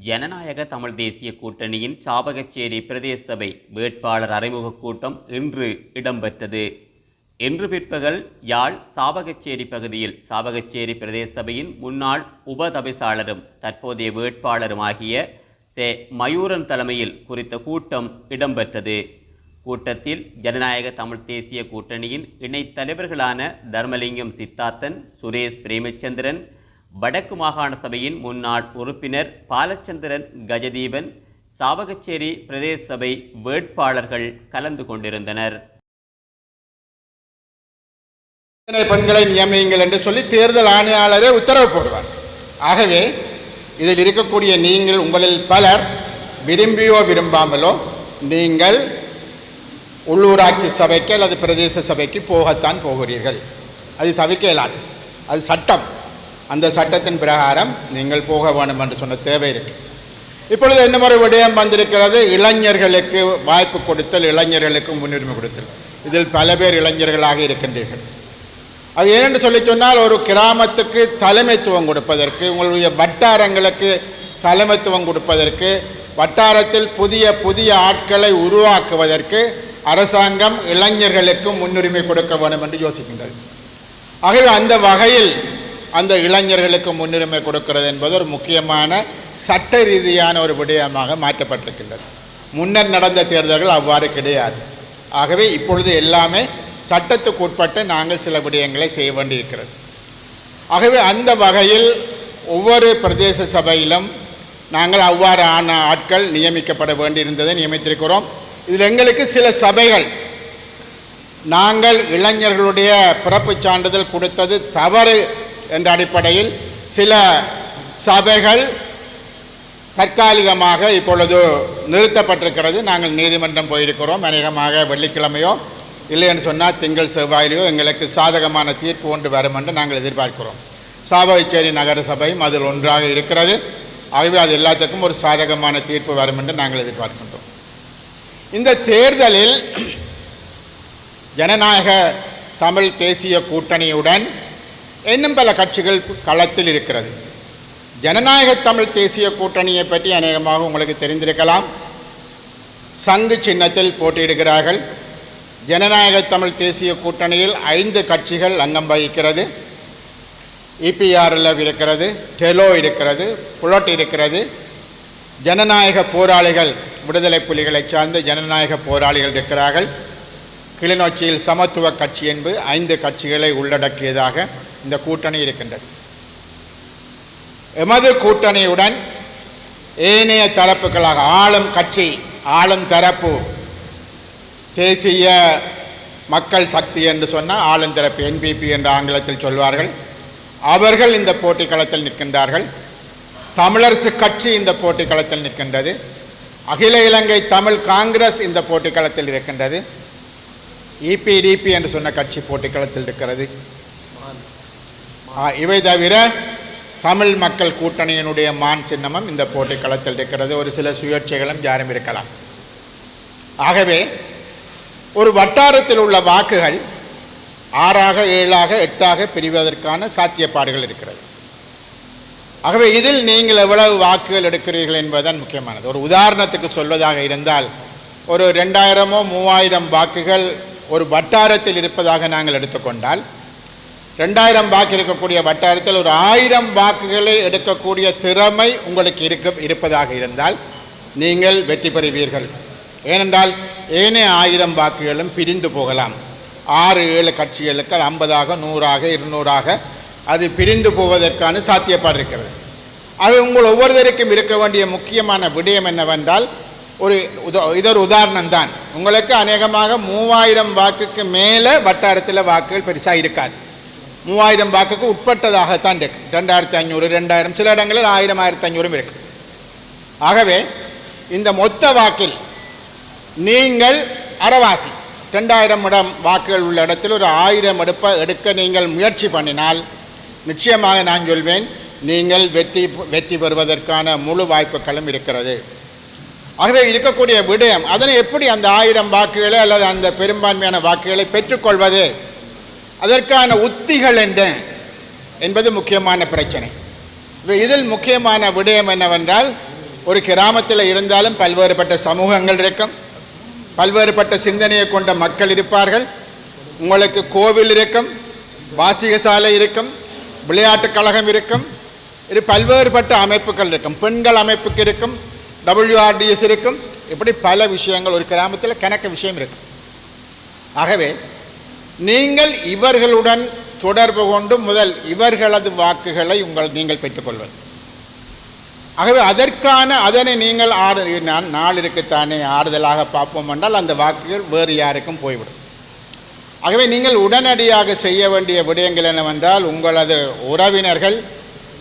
ஜனநாயக தமிழ் தேசிய கூட்டணியின் சாவகச்சேரி பிரதேச சபை வேட்பாளர் அறிமுக கூட்டம் இன்று இடம்பெற்றது. இன்று பிற்பகல் யாழ் சாவகச்சேரி பகுதியில் சாவகச்சேரி பிரதேச சபையின் முன்னாள் உபதவிசாளரும் தற்போதைய வேட்பாளருமாகிய சே மயூரன் தலைமையில் குறித்த கூட்டம் இடம்பெற்றது. கூட்டத்தில் ஜனநாயக தமிழ் தேசிய கூட்டணியின் இணைத் தலைவர்களான தர்மலிங்கம் சித்தார்த்தன், சுரேஷ் பிரேமச்சந்திரன், வடக்கு மாகாண சபையின் முன்னாள் உறுப்பினர் பாலச்சந்திரன் கஜதீபன், சாவகச்சேரி பிரதேச சபை வேட்பாளர்கள் கலந்து கொண்டிருந்தனர். பெண்களை நியமியுங்கள் என்று சொல்லி தேர்தல் ஆணையாளரே உத்தரவு போடுவார். ஆகவே இதில் இருக்கக்கூடிய நீங்கள் உங்களில் பலர் விரும்பியோ விரும்பாமலோ நீங்கள் உள்ளூராட்சி சபைக்கு அல்லது பிரதேச சபைக்கு போகத்தான் போகிறீர்கள். அது தவிர்க்க இயலாது, அது சட்டம். அந்த சட்டத்தின் பிரகாரம் நீங்கள் போக வேண்டும் என்று சொன்ன தேவை இருக்கு. இப்பொழுது என்ன ஒரு விடயம் வந்திருக்கிறது, இளைஞர்களுக்கு வாய்ப்பு கொடுத்தல், இளைஞர்களுக்கு முன்னுரிமை கொடுத்தல். இதில் பல பேர் இளைஞர்களாக இருக்கின்றீர்கள். அது ஏனென்று சொல்லி சொன்னால், ஒரு கிராமத்துக்கு தலைமைத்துவம் கொடுப்பதற்கு, உங்களுடைய வட்டாரங்களுக்கு தலைமைத்துவம் கொடுப்பதற்கு, வட்டாரத்தில் புதிய புதிய ஆட்களை உருவாக்குவதற்கு அரசாங்கம் இளைஞர்களுக்கு முன்னுரிமை கொடுக்க வேண்டும் என்று யோசிக்கின்றது. ஆகவே அந்த வகையில் அந்த இளைஞர்களுக்கு முன்னுரிமை கொடுக்கிறது என்பது ஒரு முக்கியமான சட்ட ரீதியான ஒரு விடயமாக மாற்றப்பட்டிருக்கின்றது. முன்னர் நடந்த தேர்தல்கள் அவ்வாறு கிடையாது. ஆகவே இப்பொழுது எல்லாமே சட்டத்துக்கு உட்பட்டு நாங்கள் சில விடயங்களை செய்ய வேண்டியிருக்கிறது. ஆகவே அந்த வகையில் ஒவ்வொரு பிரதேச சபையிலும் நாங்கள் அவ்வாறான ஆட்கள் நியமிக்கப்பட வேண்டியிருந்ததை நியமித்திருக்கிறோம். இதில் எங்களுக்கு சில சபைகள் நாங்கள் இளைஞர்களுடைய பிறப்பு சான்றிதழ் கொடுத்தது தவறு என்ற அடிப்படையில் சில சபைகள் தற்காலிகமாக இப்பொழுது நிறுத்தப்பட்டிருக்கிறது. நாங்கள் நீதிமன்றம் போயிருக்கிறோம். அநேகமாக வெள்ளிக்கிழமையோ இல்லை என்று சொன்னால் திங்கள் செவ்வாயிலையோ எங்களுக்கு சாதகமான தீர்ப்பு ஒன்று வரும் என்று நாங்கள் எதிர்பார்க்கிறோம். சாவகச்சேரி நகர சபையும் அதில் ஒன்றாக இருக்கிறது. ஆகவே அது எல்லாத்துக்கும் ஒரு சாதகமான தீர்ப்பு வரும் என்று நாங்கள் எதிர்பார்க்கின்றோம். இந்த தேர்தலில் ஜனநாயக தமிழ் தேசிய கூட்டணியுடன் இன்னும் பல கட்சிகள் களத்தில் இருக்கிறது. ஜனநாயக தமிழ் தேசிய கூட்டணியை பற்றி அநேகமாக உங்களுக்கு தெரிந்திருக்கலாம். சங்கு சின்னத்தில் போட்டியிடுகிறார்கள். ஜனநாயக தமிழ் தேசிய கூட்டணியில் 5 கட்சிகள் அங்கம் வகிக்கிறது. EPRLF இருக்கிறது, டெலோ இருக்கிறது, புலட் இருக்கிறது. ஜனநாயக போராளிகள், விடுதலை புலிகளை சார்ந்த ஜனநாயக போராளிகள் இருக்கிறார்கள். கிளிநொச்சியில் சமத்துவ கட்சி என்பது 5 கட்சிகளை உள்ளடக்கியதாக இந்த கூட்டணி இருக்கின்றது. எமது கூட்டணியுடன் ஏனைய தரப்புகளாக ஆளும் கட்சி, ஆளும் தரப்பு, தேசிய மக்கள் சக்தி என்று சொன்னால் ஆளும் தரப்பு NPP என்ற ஆங்கிலத்தில் சொல்வார்கள், அவர்கள் இந்த போட்டி களத்தில் நிற்கின்றார்கள். தமிழரசு கட்சி இந்த போட்டி களத்தில் நிற்கின்றது. அகில இலங்கை தமிழ் காங்கிரஸ் இந்த போட்டி களத்தில் இருக்கின்றது. EPDP என்று சொன்ன கட்சி போட்டி களத்தில் இருக்கிறது. இவை தவிர தமிழ் மக்கள் கூட்டணியினுடைய மான் சின்னமும் இந்த போட்டி களத்தில் இருக்கிறது. ஒரு சில சுயேட்சைகளும் யாரும் இருக்கலாம். ஆகவே ஒரு வட்டாரத்தில் உள்ள வாக்குகள் 6ஆக 7ஆக 8ஆக பிரிவதற்கான சாத்தியப்பாடுகள் இருக்கிறது. ஆகவே இதில் நீங்கள் எவ்வளவு வாக்குகள் எடுக்கிறீர்கள் என்பதுதான் முக்கியமானது. ஒரு உதாரணத்துக்கு சொல்வதாக இருந்தால், ஒரு 2000 3000 வாக்குகள் ஒரு வட்டாரத்தில் இருப்பதாக நாங்கள் எடுத்துக்கொண்டால், 2000 வாக்கு இருக்கக்கூடிய வட்டாரத்தில் ஒரு 1000 வாக்குகளை எடுக்கக்கூடிய திறமை உங்களுக்கு இருப்பதாக இருந்தால் நீங்கள் வெற்றி பெறுவீர்கள். ஏனென்றால் ஏனைய 1000 வாக்குகளும் பிரிந்து போகலாம். 6-7 கட்சிகளுக்கு 50ஆக 100ஆக 200ஆக அது பிரிந்து போவதற்கான சாத்தியப்பாடு இருக்கிறது. அது உங்கள் ஒவ்வொருத்தருக்கும் இருக்க வேண்டிய முக்கியமான விடயம் என்னவென்றால், இதொரு உதாரணம்தான். உங்களுக்கு அநேகமாக 3000 வாக்குக்கு மேலே வட்டாரத்தில் வாக்குகள் பெருசாக இருக்காது. 3000 வாக்குக்கு உட்பட்டதாகத்தான் இருக்கு. 2500 2000, சில இடங்களில் 1000 1500 இருக்கு. ஆகவே இந்த மொத்த வாக்கில் நீங்கள் அரைவாசி 2000 இடம் வாக்குகள் உள்ள இடத்தில் ஒரு 1000 எடுக்க நீங்கள் முயற்சி பண்ணினால் நிச்சயமாக நான் சொல்வேன், நீங்கள் வெற்றி பெறுவதற்கான முழு வாய்ப்புகளும் இருக்கிறது. ஆகவே இருக்கக்கூடிய விடயம், அதனை எப்படி அந்த 1000 வாக்குகளை அல்லது அந்த பெரும்பான்மையான வாக்குகளை பெற்றுக்கொள்வது, அதற்கான உத்திகள் என்ன என்பது முக்கியமான பிரச்சனை. இதில் முக்கியமான விடயம் என்னவென்றால், ஒரு கிராமத்தில் இருந்தாலும் பல்வேறுபட்ட சமூகங்கள் இருக்கும், பல்வேறுபட்ட சிந்தனையை கொண்ட மக்கள் இருப்பார்கள். உங்களுக்கு கோவில் இருக்கும், வாசிக சாலை இருக்கும், விளையாட்டுக் கழகம் இருக்கும், இது பல்வேறுபட்ட அமைப்புகள் இருக்கும், பெண்கள் அமைப்புக்கு இருக்கும், WRDS இருக்கும், இப்படி பல விஷயங்கள் ஒரு கிராமத்தில் கணக்கு விஷயம் இருக்கு. ஆகவே நீங்கள் இவர்களுடன் தொடர்பு கொண்டு முதல் இவர்களது வாக்குகளை நீங்கள் பெற்றுக்கொள்வது. ஆகவே அதனை நீங்கள் நாள் இருக்குத்தானே ஆறுதலாக பார்ப்போம் என்றால் அந்த வாக்குகள் வேறு யாருக்கும் போய்விடும். ஆகவே நீங்கள் உடனடியாக செய்ய வேண்டிய விடயங்கள் என்னவென்றால், உங்களது உறவினர்கள்,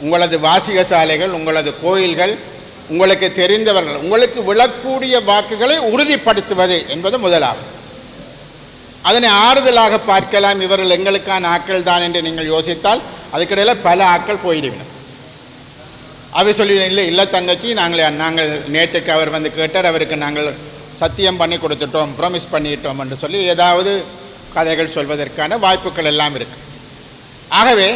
உங்களது வாசிக சாலைகள், உங்களது கோயில்கள், உங்களுக்கு தெரிந்தவர்கள், உங்களுக்கு விழக்கூடிய வாக்குகளை உறுதிப்படுத்துவது என்பது முதலாகும். அதனை ஆறுதலாக பார்க்கலாம், இவர்கள் எங்களுக்கான ஆட்கள் தான் என்று நீங்கள் யோசித்தால் அதுக்கிடையில் பல ஆட்கள் போயிடுவினர். அவை சொல்லி இல்லை தங்கச்சி, நாங்கள் நேற்றுக்கு அவர் வந்து கேட்டார், அவருக்கு நாங்கள் சத்தியம் பண்ணி கொடுத்துட்டோம், ப்ராமிஸ் பண்ணிட்டோம் என்று சொல்லி ஏதாவது கதைகள் சொல்வதற்கான வாய்ப்புகள் எல்லாம் இருக்கு. ஆகவே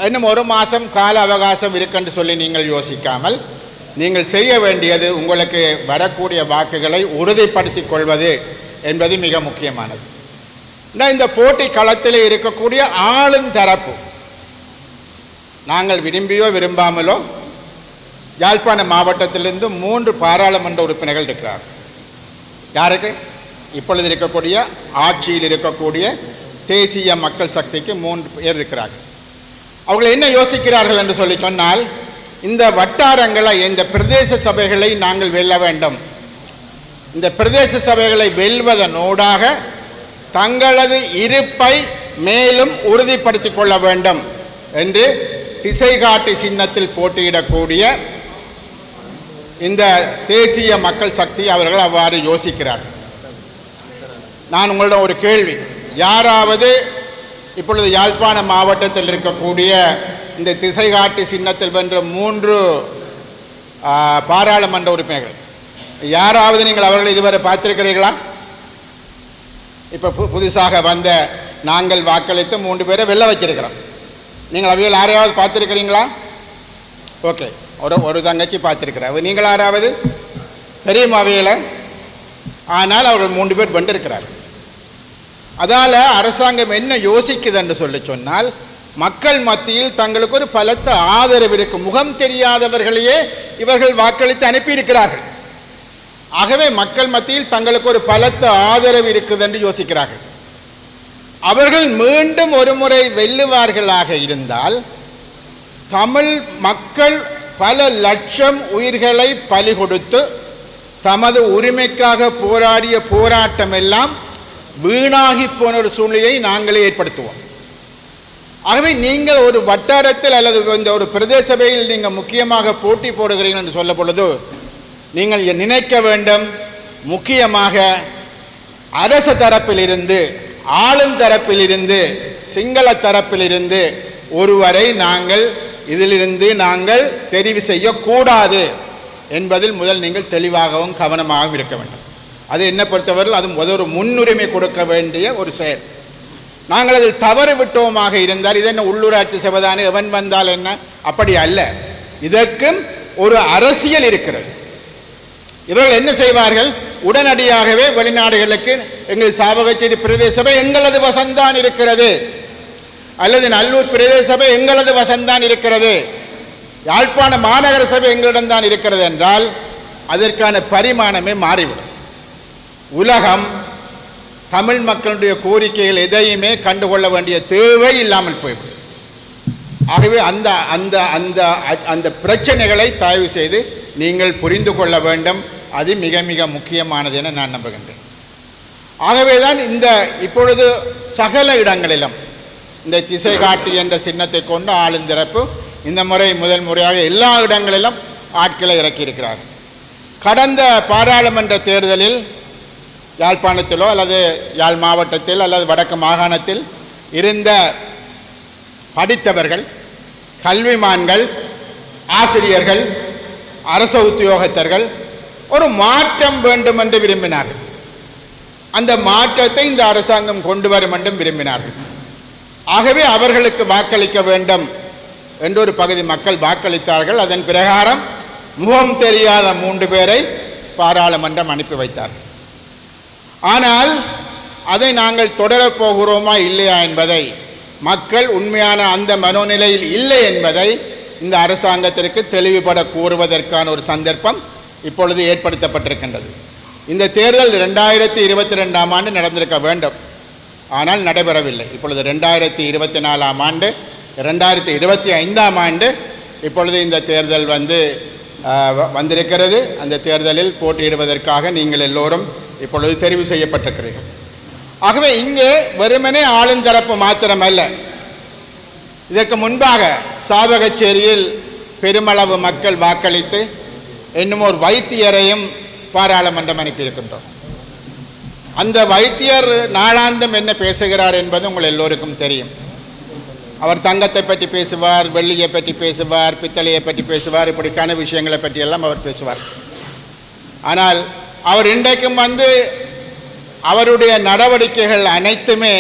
இன்னும் ஒரு மாதம் கால அவகாசம் இருக்குன்னு சொல்லி நீங்கள் யோசிக்காமல் நீங்கள் செய்ய வேண்டியது உங்களுக்கு வரக்கூடிய வாக்குகளை உறுதிப்படுத்திக் கொள்வது என்பது மிக முக்கியமானது. இந்த போட்டி களத்தில் இருக்கக்கூடிய ஆளுந்தரப்பு, நாங்கள் விரும்பியோ விரும்பாமலோ யாழ்ப்பாண மாவட்டத்திலிருந்து 3 பாராளுமன்ற உறுப்பினர்கள் இருக்கிறார். யாருக்கு? இப்பொழுது இருக்கக்கூடிய ஆட்சியில் இருக்கக்கூடிய தேசிய மக்கள் சக்திக்கு 3 பேர் இருக்கிறார்கள். அவர்கள் என்ன யோசிக்கிறார்கள் என்று சொல்லி சொன்னால், இந்த வட்டாரங்களை, இந்த பிரதேச சபைகளை நாங்கள் வெல்ல வேண்டும், இந்த பிரதேச சபைகளை வெல்வதனூடாக தங்களது இருப்பை மேலும் உறுதிப்படுத்திக் கொள்ள வேண்டும் என்று திசை காட்டி சின்னத்தில் போட்டியிடக்கூடிய இந்த தேசிய மக்கள் சக்தி அவர்கள் அவ்வாறு யோசிக்கிறார்கள். நான் உங்களிடம் ஒரு கேள்வி, யாராவது இப்பொழுது யாழ்ப்பாண மாவட்டத்தில் இருக்கக்கூடிய இந்த திசை காட்டி சின்னத்தில் வென்ற 3 பாராளுமன்ற உறுப்பினர்கள் யாராவது நீங்கள் அவர்களை இதுவரை பார்த்திருக்கிறீர்களா? இப்போ புதுசாக வந்த நாங்கள் வாக்களித்து 3 பேரை வெல்ல வச்சிருக்கிறோம். நீங்கள் அவைகள் யாரையாவது பார்த்துருக்கிறீங்களா? ஓகே, ஒரு தங்கச்சி பார்த்துருக்கிறார். நீங்கள் யாராவது தெரியுமா அவைகளை? ஆனால் அவர்கள் 3 பேர் வென்றிருக்கிறார். அதால் அரசாங்கம் என்ன யோசிக்குது என்று சொல்லி சொன்னால், மக்கள் மத்தியில் தங்களுக்கு ஒரு பலத்த ஆதரவு இருக்கு, முகம் தெரியாதவர்களையே இவர்கள் வாக்களித்து அனுப்பியிருக்கிறார்கள். ஆகவே மக்கள் மத்தியில் தங்களுக்கு ஒரு பலத்த ஆதரவு இருக்குது என்று யோசிக்கிறார்கள். அவர்கள் மீண்டும் ஒரு முறை வெல்லுவார்களாக இருந்தால் தமிழ் மக்கள் பல லட்சம் உயிர்களை பலி கொடுத்து தமது உரிமைக்காக போராடிய போராட்டம் எல்லாம் வீணாகி போன ஒரு சூழ்நிலையை நாங்களே ஏற்படுத்துவோம். ஆகவே நீங்கள் ஒரு வட்டாரத்தில் அல்லது இந்த ஒரு பிரதேச சபையில் நீங்கள் முக்கியமாக போட்டி போடுகிறீர்கள் என்று சொல்ல பொழுது நீங்கள் நினைக்க வேண்டும், முக்கியமாக அரச தரப்பிலிருந்து, ஆளுந்தரப்பிலிருந்து, சிங்கள தரப்பிலிருந்து ஒருவரை இதிலிருந்து நாங்கள் தெரிவு செய்யக்கூடாது என்பதில் முதல் நீங்கள் தெளிவாகவும் கவனமாகவும் இருக்க வேண்டும். அது என்ன பொறுத்தவரையில் அது ஒரு முன்னுரிமை கொடுக்க வேண்டிய ஒரு செயல். நாங்கள் அதில் தவறு விட்டோமாக இருந்தால் இது என்ன உள்ளூராட்சி சபைதானே, எவன் வந்தால் என்ன, அப்படி அல்ல. இதற்கும் ஒரு அரசியல் இருக்கிறது. இவர்கள் என்ன செய்வார்கள், உடனடியாகவே வெளிநாடுகளுக்கு எங்கள் சாவகச்சேரி பிரதேச சபை எங்களது வசந்தான் இருக்கிறது, அல்லது நல்லூர் பிரதேச சபை எங்களது வசந்தான் இருக்கிறது, யாழ்ப்பாண மாநகர சபை எங்களிடம்தான் இருக்கிறது என்றால் அதற்கான பரிமாணமே மாறிவிடும். உலகம் தமிழ் மக்களுடைய கோரிக்கைகள் எதையுமே கண்டுகொள்ள வேண்டிய தேவை இல்லாமல் போய்விடும். ஆகவே அந்த அந்த அந்த அந்த பிரச்சனைகளை தயவு செய்து நீங்கள் புரிந்து கொள்ள வேண்டும். அது மிக மிக முக்கியமானது என நான் நம்புகின்றேன். ஆகவே தான் இப்பொழுது சகல இடங்களிலும் இந்த திசை காட்டி என்ற சின்னத்தை கொண்டு ஆளுந்திறப்பு இந்த முறை முதல் முறையாக எல்லா இடங்களிலும் ஆட்களை இறக்கியிருக்கிறார்கள். கடந்த பாராளுமன்ற தேர்தலில் யாழ்ப்பாணத்திலோ அல்லது யாழ் மாவட்டத்தில் அல்லது வடக்கு மாகாணத்தில் இருந்த படித்தவர்கள், கல்விமான்கள், ஆசிரியர்கள், அரச உத்தியோகத்தர்கள் ஒரு மாற்றம் வேண்டும் என்று விரும்பினார்கள். அந்த மாற்றத்தை இந்த அரசாங்கம் கொண்டு வரும் என்றும் விரும்பினார்கள். ஆகவே அவர்களுக்கு வாக்களிக்க வேண்டும் என்று ஒரு பகுதி மக்கள் வாக்களித்தார்கள். அதன் பிரகாரம் முகம் தெரியாத 3 பேரை பாராளுமன்றம் அனுப்பி வைத்தார். ஆனால் அதை நாங்கள் தொடரப் போகிறோமா இல்லையா என்பதை, மக்கள் உண்மையான அந்த மனோநிலையில் இல்லை என்பதை இந்த அரசாங்கத்திற்கு தெளிவுபட கூறுவதற்கான ஒரு சந்தர்ப்பம் இப்பொழுது ஏற்படுத்தப்பட்டிருக்கின்றது. இந்த தேர்தல் 2022ஆம் ஆண்டு நடந்திருக்க வேண்டும், ஆனால் நடைபெறவில்லை. இப்பொழுது 2024ஆம் ஆண்டு, 2025ஆம் ஆண்டு இப்பொழுது இந்த தேர்தல் வந்திருக்கிறது. அந்த தேர்தலில் போட்டியிடுவதற்காக நீங்கள் எல்லோரும் இப்பொழுது தெரிவு செய்யப்பட்டிருக்கிறீர்கள். ஆகவே இங்கே வெறுமனே ஆளுந்தரப்பு மாத்திரமல்ல, இதற்கு முன்பாக சாவகச்சேரியில் பெருமளவு மக்கள் வாக்களித்து இன்னும் ஒரு வைத்தியரையும் பாராளுமன்றம் அனுப்பியிருக்கின்றோம். அந்த வைத்தியர் நாளாந்தம் என்ன பேசுகிறார் என்பது உங்கள் எல்லோருக்கும் தெரியும். அவர் தங்கத்தை பற்றி பேசுவார், வெள்ளியை பற்றி பேசுவார், பித்தளையை பற்றி பேசுவார், இப்படிக்கான விஷயங்களை பற்றியெல்லாம் அவர் பேசுவார். ஆனால் அவர் இன்றைக்கும் அவருடைய நடவடிக்கைகள் அனைத்துமே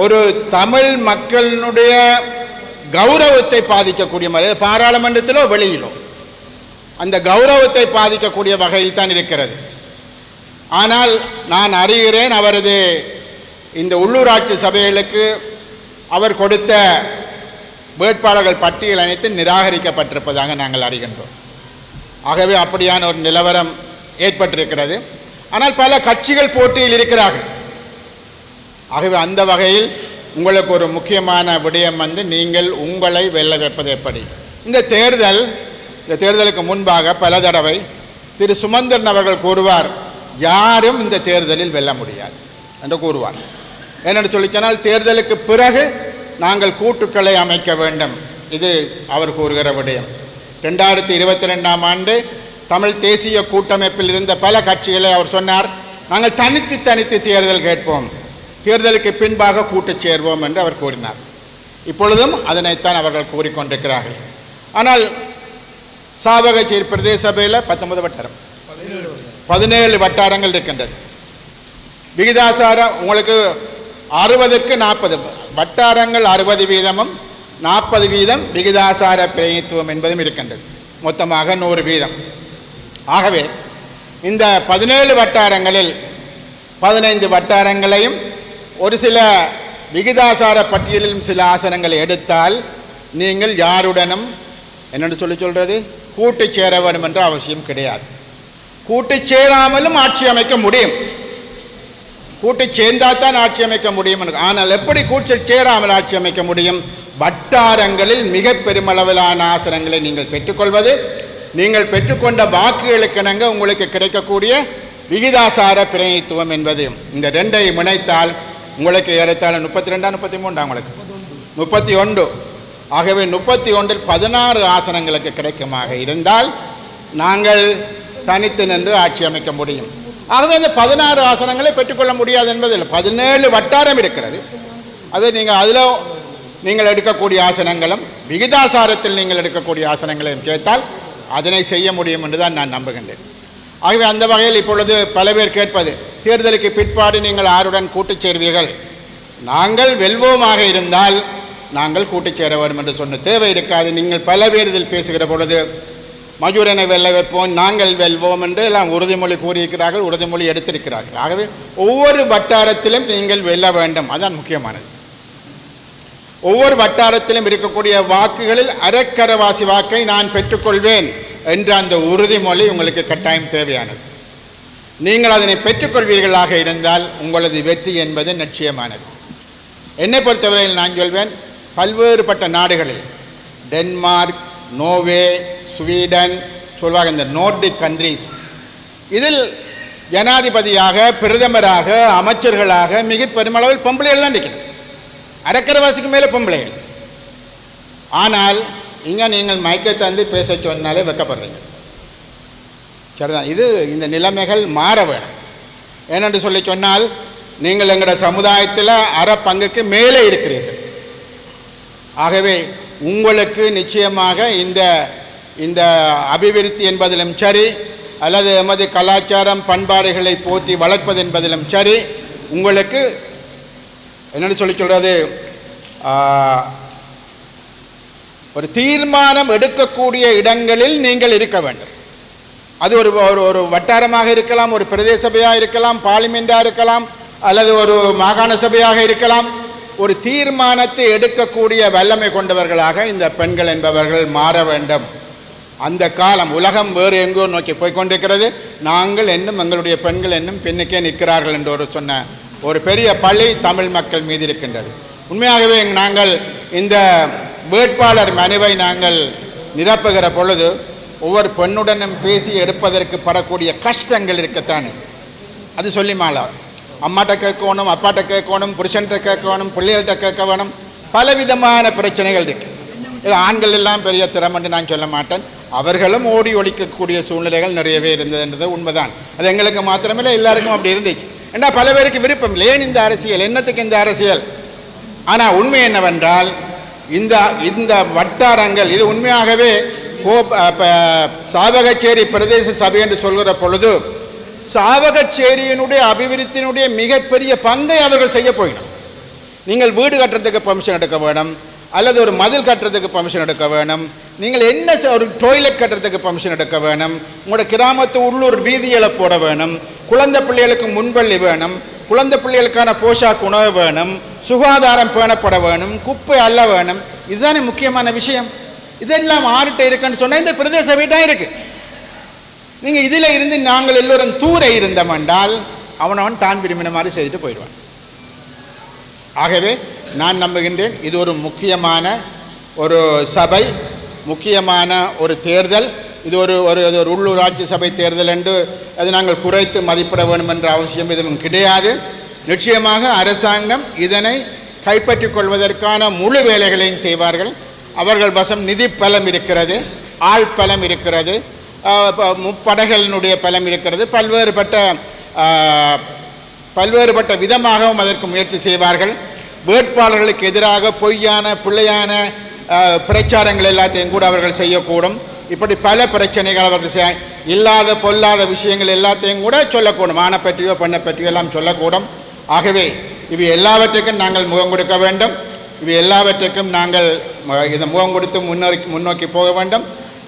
ஒரு தமிழ் மக்களினுடைய கௌரவத்தை பாதிக்கக்கூடிய மாதிரி, பாராளுமன்றத்திலோ வெளியிலோ அந்த கௌரவத்தை பாதிக்கக்கூடிய வகையில் தான் இருக்கிறது. ஆனால் நான் அறிகிறேன், அவரது இந்த உள்ளூராட்சி சபைகளுக்கு அவர் கொடுத்த வேட்பாளர்கள் பட்டியல் அனைத்து நிராகரிக்கப்பட்டிருப்பதாக நாங்கள் அறிகின்றோம். ஆகவே அப்படியான ஒரு நிலவரம் ஏற்பட்டிருக்கிறது. ஆனால் பல கட்சிகள் போட்டியில் இருக்கிறார்கள். ஆகவே அந்த வகையில் உங்களுக்கு ஒரு முக்கியமான விடயம் நீங்கள் உங்களை வெல்ல வைப்பது எப்படி. இந்த தேர்தலுக்கு முன்பாக பல தடவை திரு சுமந்திரன் அவர்கள் கூறுவார், யாரும் இந்த தேர்தலில் வெல்ல முடியாது என்று கூறுவார். என்னென்னு சொன்னால் தேர்தலுக்கு பிறகு நாங்கள் கூட்டுக்களை அமைக்க வேண்டும், இது அவர் கூறுகிற விடயம். 2022ஆம் ஆண்டு தமிழ் தேசிய கூட்டமைப்பில் இருந்த பல கட்சிகளை அவர் சொன்னார், நாங்கள் தனித்து தேர்தல் கேட்போம், தேர்தலுக்கு பின்பாக கூட்டு சேர்வோம் என்று அவர் கூறினார். இப்பொழுதும் அதனைத்தான் அவர்கள் கூறிக்கொண்டிருக்கிறார்கள். ஆனால் சாவகச்சேரி பிரதேச சபையில் 19 வட்டாரம் 17 வட்டாரங்கள் இருக்கின்றது. விகிதாசாரம் உங்களுக்கு 60க்கு 40 வட்டாரங்கள் 60% 40% விகிதாசார பிரதிநிதித்துவம் என்பதும் இருக்கின்றது. மொத்தமாக 100%. ஆகவே இந்த 17 வட்டாரங்களில் 15 வட்டாரங்களையும் ஒரு சில விகிதாசார பட்டியலிலும் சில ஆசனங்களை எடுத்தால் நீங்கள் யாருடனும் என்னென்னு சொல்கிறது கூட்டு சேர வேண்டும் என்ற அவசியம் கிடையாது. கூட்டு சேராமலும் ஆட்சி அமைக்க முடியும், கூட்டு சேர்ந்தால்தான் ஆட்சி அமைக்க முடியும். ஆனால் எப்படி கூட்டு சேராமல் ஆட்சி அமைக்க முடியும்? வட்டாரங்களில் மிக பெருமளவிலான ஆசனங்களை நீங்கள் பெற்றுக்கொள்வது, நீங்கள் பெற்றுக்கொண்ட வாக்குகளுக்கிணங்க உங்களுக்கு கிடைக்கக்கூடிய விகிதாசார பிரதிநிதித்துவம் என்பது, இந்த ரெண்டையும் இணைத்தால் உங்களுக்கு ஏறத்தாழ 32 33 உங்களுக்கு 31. ஆகவே 31இல் 16 ஆசனங்களுக்கு கிடைக்குமாக இருந்தால் நாங்கள் தனித்து நின்று ஆட்சி அமைக்க முடியும். ஆகவே அந்த 16 ஆசனங்களை பெற்றுக்கொள்ள முடியாது என்பதில் 17 வட்டாரம் இருக்கிறது. அது நீங்கள் எடுக்கக்கூடிய ஆசனங்களும் விகிதாசாரத்தில் நீங்கள் எடுக்கக்கூடிய ஆசனங்களையும் சேர்த்தால் அதனை செய்ய முடியும் என்று தான் நான் நம்புகின்றேன். ஆகவே அந்த வகையில் இப்பொழுது பல பேர் கேட்பது, தேர்தலுக்கு பிற்பாடு நீங்கள் யாருடன் கூட்டு சேர்வீர்கள்? நாங்கள் வெல்வோமாக இருந்தால் நாங்கள் கூட்டு சேர வேண்டும் என்று சொன்ன தேவை இருக்காது. நீங்கள் பல பேர் இதில் பேசுகிற பொழுது மஜூரனை வெல்ல வைப்போம், நாங்கள் வெல்வோம் என்று எல்லாம் உறுதிமொழி கூறியிருக்கிறார்கள், உறுதிமொழி எடுத்திருக்கிறார்கள். ஆகவே ஒவ்வொரு வட்டாரத்திலும் நீங்கள் வெல்ல வேண்டும், அதுதான் முக்கியமானது. ஒவ்வொரு வட்டாரத்திலும் இருக்கக்கூடிய வாக்குகளில் அரைக்கரவாசி வாக்கை நான் பெற்றுக்கொள்வேன் என்ற அந்த உறுதிமொழி உங்களுக்கு கட்டாயம் தேவையானது. நீங்கள் அதனை பெற்றுக்கொள்வீர்களாக இருந்தால் உங்களது வெற்றி என்பது நிச்சயமானது. என்னை பொறுத்தவரையில் நான் சொல்வேன், பல்வேறுபட்ட நாடுகளில் டென்மார்க், நோர்வே, ஸ்வீடன் சொல்வாங்க, இந்த நோர்டிக் கண்ட்ரீஸ், இதில் ஜனாதிபதியாக, பிரதமராக, அமைச்சர்களாக மிக பெருமளவில் பொம்பளைகள் தான் இருக்கிறது. அரைக்கரவாசிக்கு மேலே பொம்பளைகள். ஆனால் இங்கே நீங்கள் மைக்கை தந்து பேச சொன்னாலே வெக்கப்படுறீங்க. சரிதான், இது இந்த நிலைமைகள் மாற வேணும். ஏனென்று சொல்லி சொன்னால் நீங்கள் எங்களோட சமுதாயத்தில் அரை பங்குக்கு மேலே இருக்கிறீர்கள். ஆகவே உங்களுக்கு நிச்சயமாக இந்த அபிவிருத்தி என்பதிலும் சரி, அல்லது எமது கலாச்சாரம் பண்பாடுகளை போற்றி வளர்ப்பது என்பதிலும் சரி, உங்களுக்கு என்னென்னு சொல்கிறது ஒரு தீர்மானம் எடுக்கக்கூடிய இடங்களில் நீங்கள் இருக்க வேண்டும். அது ஒரு ஒரு வட்டாரமாக இருக்கலாம், ஒரு பிரதேச சபையாக இருக்கலாம், பார்லிமெண்டாக இருக்கலாம், அல்லது ஒரு மாகாண சபையாக இருக்கலாம். ஒரு தீர்மானத்தை எடுக்கக்கூடிய வல்லமை கொண்டவர்களாக இந்த பெண்கள் என்பவர்கள் மாற வேண்டும். அந்த காலம் உலகம் வேறு எங்கோ நோக்கி போய்கொண்டிருக்கிறது. நாங்கள் இன்னும் எங்களுடைய பெண்கள் இன்னும் பெண்ணுக்கே நிற்கிறார்கள் என்று ஒரு சொன்ன ஒரு பெரிய பழி தமிழ் மக்கள் மீது இருக்கின்றது. உண்மையாகவே நாங்கள் இந்த வேட்பாளர் மனுவை நாங்கள் நிரப்புகிற பொழுது ஒவ்வொரு பெண்ணுடனும் பேசி எடுப்பதற்கு படக்கூடிய கஷ்டங்கள் இருக்கத்தானே. அது சொல்லி மாளா அம்மாட்ட கேட்கணும், அப்பாட்ட கேட்கணும், புருஷன்கிட்ட கேட்கணும், பிள்ளைகள்கிட்ட கேட்க வேணும். பலவிதமான பிரச்சனைகள் இருக்கு. இது ஆண்கள் எல்லாம் பெரிய திறமன்று நான் சொல்ல மாட்டேன். அவர்களும் ஓடி ஒழிக்கக்கூடிய சூழ்நிலைகள் நிறையவே இருந்ததுன்றது உண்மைதான். அது எங்களுக்கு மாத்திரமில்லை, எல்லாருக்கும் அப்படி இருந்துச்சு. ஏன்னா பல பேருக்கு விருப்பம் இல்லை, ஏன் இந்த அரசியல், என்னத்துக்கு இந்த அரசியல். ஆனால் உண்மை என்னவென்றால் இந்த இந்த வட்டாரங்கள் இது உண்மையாகவே சாவகச்சேரி பிரதேச சபை என்று சொல்கிற பொழுது சாவகச்சேரியினுடைய அபிவிருத்தியினுடைய மிகப்பெரிய பங்கை அவர்கள் செய்ய போயிடும். நீங்கள் வீடு கட்டுறதுக்கு பர்மிஷன் எடுக்க வேணும், அல்லது ஒரு மதில் கட்டுறதுக்கு பர்மிஷன் எடுக்க வேணும், நீங்கள் என்ன ஒரு டாய்லெட் கட்டுறதுக்கு பர்மிஷன் எடுக்க வேணும், உங்களோட கிராமத்து உள்ளூர் வீதிகளை போட வேணும், குழந்தை பிள்ளைகளுக்கு முன்பள்ளி வேணும், குழந்தை பிள்ளைகளுக்கான போஷாக்கு உணவு வேணும், சுகாதாரம் பேணப்பட வேணும், குப்பை அள்ள வேணும். இதுதானே முக்கியமான விஷயம். இதெல்லாம் ஆறுட்ட இருக்குன்னு சொன்னால் இந்த பிரதேச வீட்டாக இருக்கு. நீங்கள் இதில் இருந்து நாங்கள் எல்லோரும் தூர இருந்தோம் என்றால் அவனவன் தான் விரும்பின மாதிரி செய்துட்டு போயிடுவான். ஆகவே நான் நம்புகின்றேன் இது ஒரு முக்கியமான ஒரு சபை, முக்கியமான ஒரு தேர்தல். இது ஒரு ஒரு உள்ளூராட்சி சபை தேர்தல் என்று அது நாங்கள் குறைத்து மதிப்பிட வேண்டும் என்ற அவசியம் எதுவும் கிடையாது. நிச்சயமாக அரசாங்கம் இதனை கைப்பற்றிக் கொள்வதற்கான முழு வேலைகளையும் செய்வார்கள். அவர்கள் வசம் நிதி பலம் இருக்கிறது, ஆள் பலம் இருக்கிறது, முப்படைகளினுடைய பலம் இருக்கிறது. பல்வேறுபட்ட விதமாகவும் அதற்கு முயற்சி செய்வார்கள். வேட்பாளர்களுக்கு எதிராக பொய்யான பிள்ளையான பிரச்சாரங்கள் எல்லாத்தையும் கூட அவர்கள் செய்யக்கூடும். இப்படி பல பிரச்சனைகள் அவர்கள் இல்லாத பொல்லாத விஷயங்கள் எல்லாத்தையும் கூட சொல்லக்கூடும். ஆணை பற்றியோ பெண்ணை பற்றியோ எல்லாம் சொல்லக்கூடும். ஆகவே இவை எல்லாவற்றுக்கும் நாங்கள் முகம் கொடுக்க வேண்டும். இவை எல்லாவற்றுக்கும் நாங்கள் இதை முகம் கொடுத்து முன்னோக்கி போக வேண்டும்.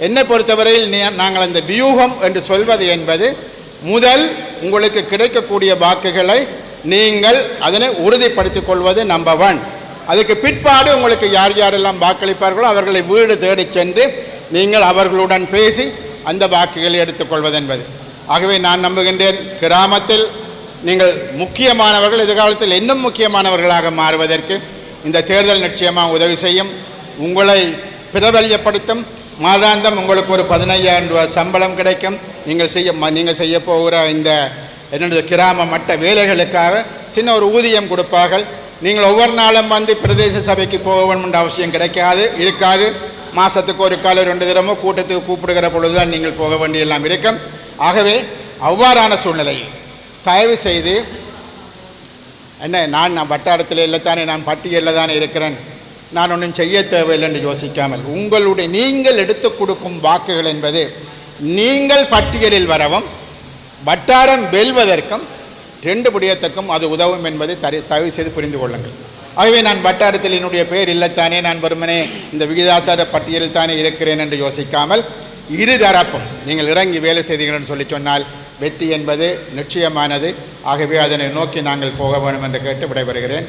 என்னை பொறுத்தவரையில் நாங்கள் அந்த வியூகம் என்று சொல்வது என்பது முதல் உங்களுக்கு கிடைக்கக்கூடிய வாக்குகளை நீங்கள் அதனை உறுதிப்படுத்திக் கொள்வது நம்பர் 1. அதுக்கு பிற்பாடு உங்களுக்கு யார் யாரெல்லாம் வாக்களிப்பார்களோ அவர்களை வீடு தேடி சென்று நீங்கள் அவர்களுடன் பேசி அந்த வாக்குகளை எடுத்துக்கொள்வது என்பது. ஆகவே நான் நம்புகின்றேன் கிராமத்தில் நீங்கள் முக்கியமானவர்கள், எதிர்காலத்தில் இன்னும் முக்கியமானவர்களாக மாறுவதற்கு இந்த தேர்தல் நிச்சயமாக உதவி செய்யும். உங்களை பிரபல்யப்படுத்தும். மாதாந்தம் உங்களுக்கு ஒரு 15,000 ரூபாய் சம்பளம் கிடைக்கும். நீங்கள் செய்ய போகிற இந்த என்னுடைய கிராம மட்ட வேலைகளுக்காக சின்ன ஒரு ஊதியம் கொடுப்பார்கள். நீங்கள் ஒவ்வொரு நாளும் வந்து பிரதேச சபைக்கு போக வேண்டும் என்ற அவசியம் இருக்காது. மாதத்துக்கு ஒரு கால 2 தினமோ கூட்டத்துக்கு கூப்பிடுகிற பொழுதுதான் நீங்கள் போக வேண்டியெல்லாம் இருக்கும். ஆகவே அவ்வாறான சூழ்நிலையில் தயவு செய்து நான் வட்டாரத்தில் இல்லை தானே, நான் பட்டியலில் தானே இருக்கிறேன், நான் ஒன்றும் செய்ய தேவையில்லை என்று யோசிக்காமல் நீங்கள் எடுத்து கொடுக்கும் வாக்குகள் என்பது நீங்கள் பட்டியலில் வரவும் வட்டாரம் வெல்வதற்கும் 2 விடயத்துக்கும் அது உதவும் என்பதை தயவு செய்து புரிந்து கொள்ளுங்கள். ஆகவே நான் வட்டாரத்தில் என்னுடைய பெயர் இல்லைத்தானே, நான் வெறுமனே இந்த விகிதாசார பட்டியலில் தானே இருக்கிறேன் என்று யோசிக்காமல் இருதரப்பும் நீங்கள் இறங்கி வேலை செய்தீர்கள் என்று சொல்லி சொன்னால் வெற்றி என்பது நிச்சயமானது. ஆகவே அதனை நோக்கி நாங்கள் போக வேண்டும் என்று கேட்டு விடைபெறுகிறேன்.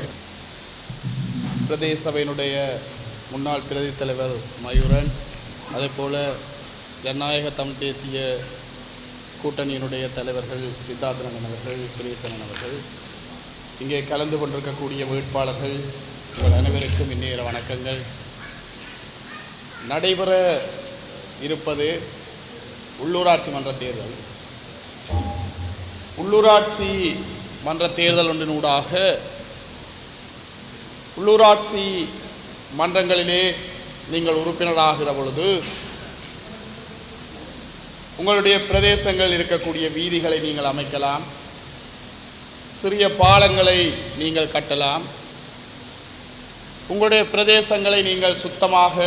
பிரதேச சபையினுடைய முன்னாள் பிரதி தலைவர் மயூரன், அதேபோல் ஜனநாயக தமிழ் தேசிய கூட்டணியினுடைய தலைவர்கள் சித்தார்த்தனன் அவர்கள், சுரேசனன் அவர்கள், இங்கே கலந்து கொண்டிருக்கக்கூடிய வேட்பாளர்கள் உங்கள் அனைவருக்கும் இந்நேர வணக்கங்கள். நடைபெற இருப்பது உள்ளூராட்சி மன்ற தேர்தல். உள்ளூராட்சி மன்ற தேர்தல் ஒன்றினூடாக உள்ளூராட்சி மன்றங்களிலே நீங்கள் உறுப்பினராகிற பொழுது உங்களுடைய பிரதேசங்கள் இருக்கக்கூடிய வீதிகளை நீங்கள் அமைக்கலாம், சிறிய பாலங்களை நீங்கள் கட்டலாம், உங்களுடைய பிரதேசங்களை நீங்கள் சுத்தமாக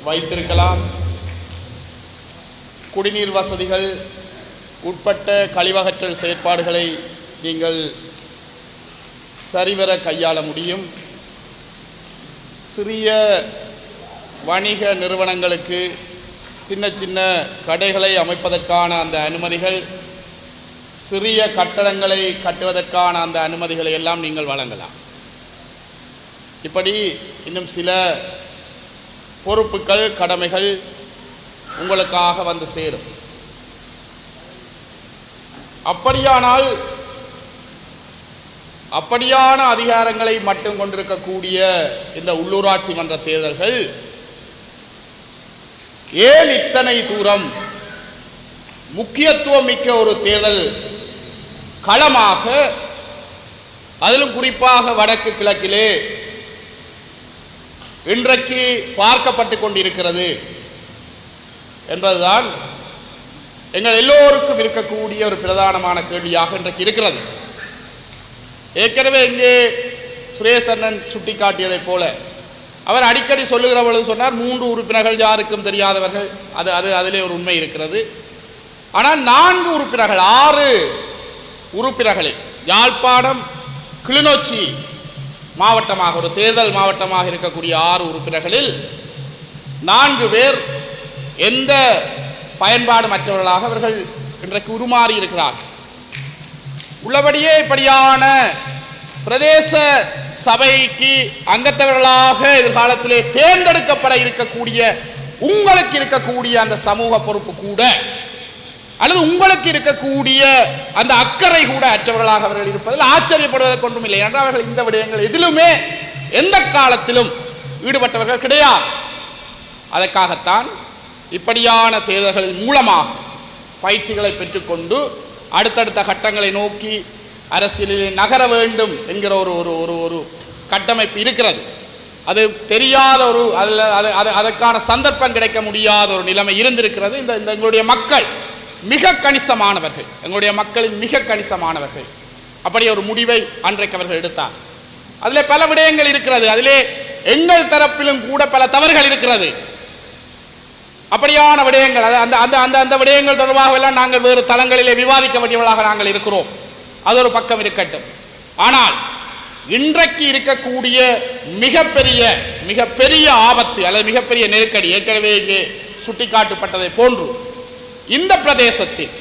வைத்திருக்கலாம், குடிநீர் வசதிகள் உட்பட்ட கழிவகற்றல் செயற்பாடுகளை நீங்கள் சரிவர கையாள முடியும். சிறிய வணிக நிறுவனங்களுக்கு சின்ன சின்ன கடைகளை அமைப்பதற்கான அந்த அனுமதிகள், சிறிய கட்டடங்களை கட்டுவதற்கான அந்த அனுமதிகளை எல்லாம் நீங்கள் வழங்கலாம். இப்படி இன்னும் சில பொறுப்புகள், கடமைகள் உங்களுக்காக வந்து சேரும். அப்படியான அதிகாரங்களை மட்டும் கொண்டிருக்கக்கூடிய இந்த உள்ளூராட்சி மன்ற தேர்தல்கள் ஏன் இத்தனை தூரம் முக்கியத்துவம் மிக்க ஒரு தேர்தல் களமாக, அதிலும் குறிப்பாக வடக்கு கிழக்கிலே இன்றைக்கு பார்க்கப்பட்டு கொண்டிருக்கிறது என்பதுதான் எங்கள் எல்லோருக்கும் இருக்கக்கூடிய ஒரு பிரதானமான கேள்வியாக இன்றைக்கு இருக்கிறது. ஏற்கனவே இங்கே சுரேஷ் அண்ணன் சுட்டிக்காட்டியதைப் போல அவர் அடிக்கடி சொல்லுகிற பொழுது சொன்னார், 3 உறுப்பினர்கள் யாருக்கும் தெரியாதவர்கள். அதிலே ஒரு உண்மை இருக்கிறது. ஆனால் 4 உறுப்பினர்கள், 6 உறுப்பினர்களில் யாழ்ப்பாணம் கிளிநொச்சி மாவட்டமாக, ஒரு தேர்தல் மாவட்டமாக இருக்கக்கூடிய 6 உறுப்பினர்களில் 4 பேர் எந்த பயன்பாடு மற்றவர்களாக அவர்கள் இன்றைக்கு உருமாறி இருக்கிறார்கள். உள்ளபடியே இப்படியான பிரதேச சபைக்கு அங்கத்தவர்களாக எதிர்காலத்திலே தேர்ந்தெடுக்கப்பட இருக்கக்கூடிய உங்களுக்கு இருக்கக்கூடிய அந்த சமூக பொறுப்பு கூட, அல்லது உங்களுக்கு இருக்கக்கூடிய அந்த அக்கறை கூட அற்றவர்களாக அவர்கள் இருப்பதில் ஆச்சரியப்படுவதற்கு ஒன்றும் இல்லை. என்றால் அவர்கள் இந்த விடயங்கள் எதிலுமே எந்த காலத்திலும் ஈடுபட்டவர்கள் கிடையாது. அதற்காகத்தான் இப்படியான தேர்தல்களின் மூலமாக பயிற்சிகளை பெற்றுக்கொண்டு அடுத்தடுத்த கட்டங்களை நோக்கி அரசியலில் நகர வேண்டும் என்கிற ஒரு கட்டமைப்பு இருக்கிறது. அது தெரியாத ஒரு அதற்கான சந்தர்ப்பம் கிடைக்க முடியாத ஒரு நிலைமை இருந்திருக்கிறது. இந்த எங்களுடைய மக்கள் மிக கணிசமானவர்கள், எங்களுடைய மக்களின் மிக கணிசமானவர்கள் அப்படி ஒரு முடிவை அன்றைக்கு அவர்கள் எடுத்தார். அதிலே பல விடயங்கள் இருக்கிறது. அதிலே எங்கள் தரப்பிலும் கூட பல தவறுகள் இருக்கிறது. அப்படியான விடயங்கள், அந்த விடயங்கள் தொடர்பாக எல்லாம் நாங்கள் வேறு தளங்களிலே விவாதிக்க வேண்டியவர்களாக நாங்கள் இருக்கிறோம். அது ஒரு பக்கம் இருக்கட்டும். ஆனால் இன்றைக்கு இருக்கக்கூடிய மிகப்பெரிய ஆபத்து அல்லது மிகப்பெரிய நெருக்கடி ஏற்கனவே இங்கே சுட்டிக்காட்டப்பட்டதை போன்று, இந்த பிரதேசத்தில்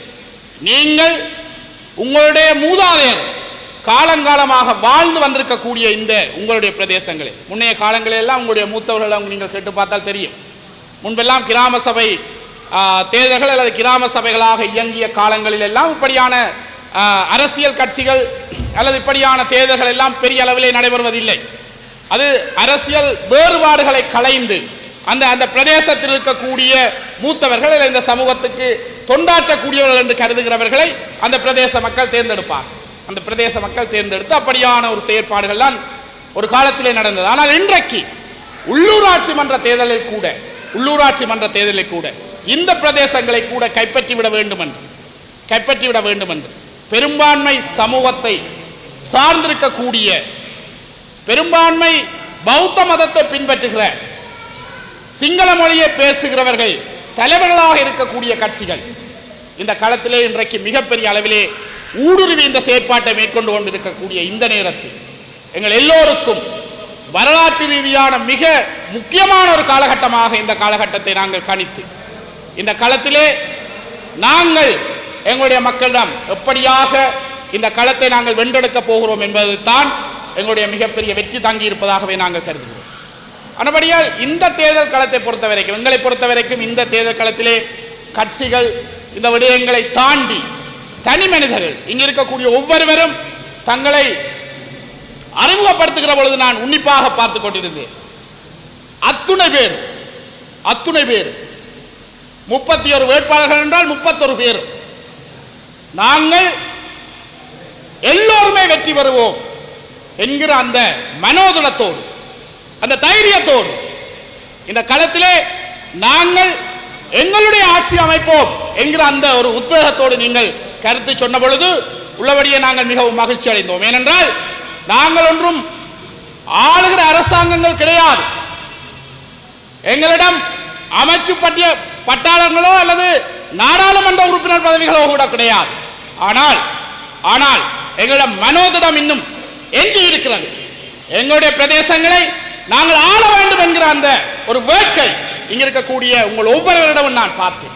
நீங்கள் உங்களுடைய மூதாதையர் காலங்காலமாக வாழ்ந்து வந்திருக்கக்கூடிய இந்த உங்களுடைய பிரதேசங்களில், முன்னைய காலங்களிலெல்லாம் உங்களுடைய மூத்தவர்கள் நீங்கள் கேட்டு பார்த்தால் தெரியும். முன்பெல்லாம் கிராம சபை தேர்தல்கள் அல்லது கிராம சபைகளாக இயங்கிய காலங்களில் எல்லாம் இப்படியான அரசியல் கட்சிகள் அல்லது இப்படியான தேர்தல்கள் எல்லாம் பெரிய அளவிலே நடைபெறுவதில்லை. அது அரசியல் வேறுபாடுகளை களைந்து அந்த பிரதேசத்தில் இருக்கக்கூடிய மூத்தவர்கள் அல்லது இந்த சமூகத்துக்கு தொண்டாற்றக்கூடியவர்கள் என்று கருதுகிறவர்களை அந்த பிரதேச மக்கள் தேர்ந்தெடுப்பார். அந்த பிரதேச மக்கள் தேர்ந்தெடுத்து அப்படியான ஒரு செயற்பாடுகள் தான் ஒரு காலத்திலே நடந்தது. ஆனால் இன்றைக்கு உள்ளூராட்சி மன்ற தேர்தலில் கூட இந்த பிரதேசங்களை கூட கைப்பற்றிவிட வேண்டும் என்று பெரும்பான்மை சமூகத்தை சார்ந்திருக்கக்கூடிய, பெரும்பான்மை பௌத்த மதத்தை பின்பற்றுகிற, சிங்கள மொழியை பேசுகிறவர்கள் தலைவர்களாக இருக்கக்கூடிய கட்சிகள் இந்த களத்திலே இன்றைக்கு மிகப்பெரிய அளவிலே ஊடுருவி இந்த செயற்பாட்டை மேற்கொண்டு கொண்டிருக்கக்கூடிய இந்த நேரத்தில் எங்கள் எல்லோருக்கும் வரலாற்று ரீதியான மிக முக்கியமான ஒரு காலகட்டமாக இந்த காலகட்டத்தை நாங்கள் கணித்து இந்த களத்திலே நாங்கள் எங்களுடைய மக்களிடம் எப்படியாக இந்த களத்தை நாங்கள் வென்றெடுக்க போகிறோம் என்பது தான் எங்களுடைய மிகப்பெரிய வெற்றி தங்கி இருப்பதாகவே நாங்கள் கருதுகிறோம். ஆனபடியால் இந்த தேர்தல் களத்தை பொறுத்தவரைக்கும், எங்களை பொறுத்தவரைக்கும் இந்த தேர்தல் களத்திலே கட்சிகள் இந்த விடயங்களை தாண்டி தனி மனிதர்கள் இங்கே இருக்கக்கூடிய ஒவ்வொருவரும் தங்களை அறிமுகப்படுத்துகிற பொழுது நான் உன்னிப்பாக பார்த்து கொண்டிருந்தேன். அத்துணை பேர் 31 வேட்பாளர்கள் என்றால் 31 பேர் நாங்கள் எல்லோருமே வெற்றி பெறுவோம் என்கிற அந்த மனோதுலத்தோடு, அந்த தைரியத்தோடு இந்த களத்திலே நாங்கள் எங்களுடைய ஆட்சி அமைப்போம் என்கிற அந்த ஒரு உத்வேகத்தோடு நீங்கள் கருத்து சொன்ன பொழுது உள்ளபடியே நாங்கள் மிகவும் மகிழ்ச்சி அடைந்தோம். ஏனென்றால் நாங்கள் ஒன்றும் ஆளுகிற அரசாங்கங்கள் கிடையாது. எங்களிடம் அமைச்சு பட்டாளர்களோ அல்லது நாடாளுமன்ற உறுப்பினர் பதவிகளோ கூட கிடையாது. ஆனால் எங்களிடம் மனோதிடம் இன்னும் எஞ்சி இருக்கிறது. எங்களுடைய பிரதேசங்களை நாங்கள் ஆள வேண்டும் என்கிற அந்த ஒரு வேட்கை இங்க இருக்கக்கூடிய உங்கள் ஒவ்வொருவரிடமும் நான் பார்த்தேன்.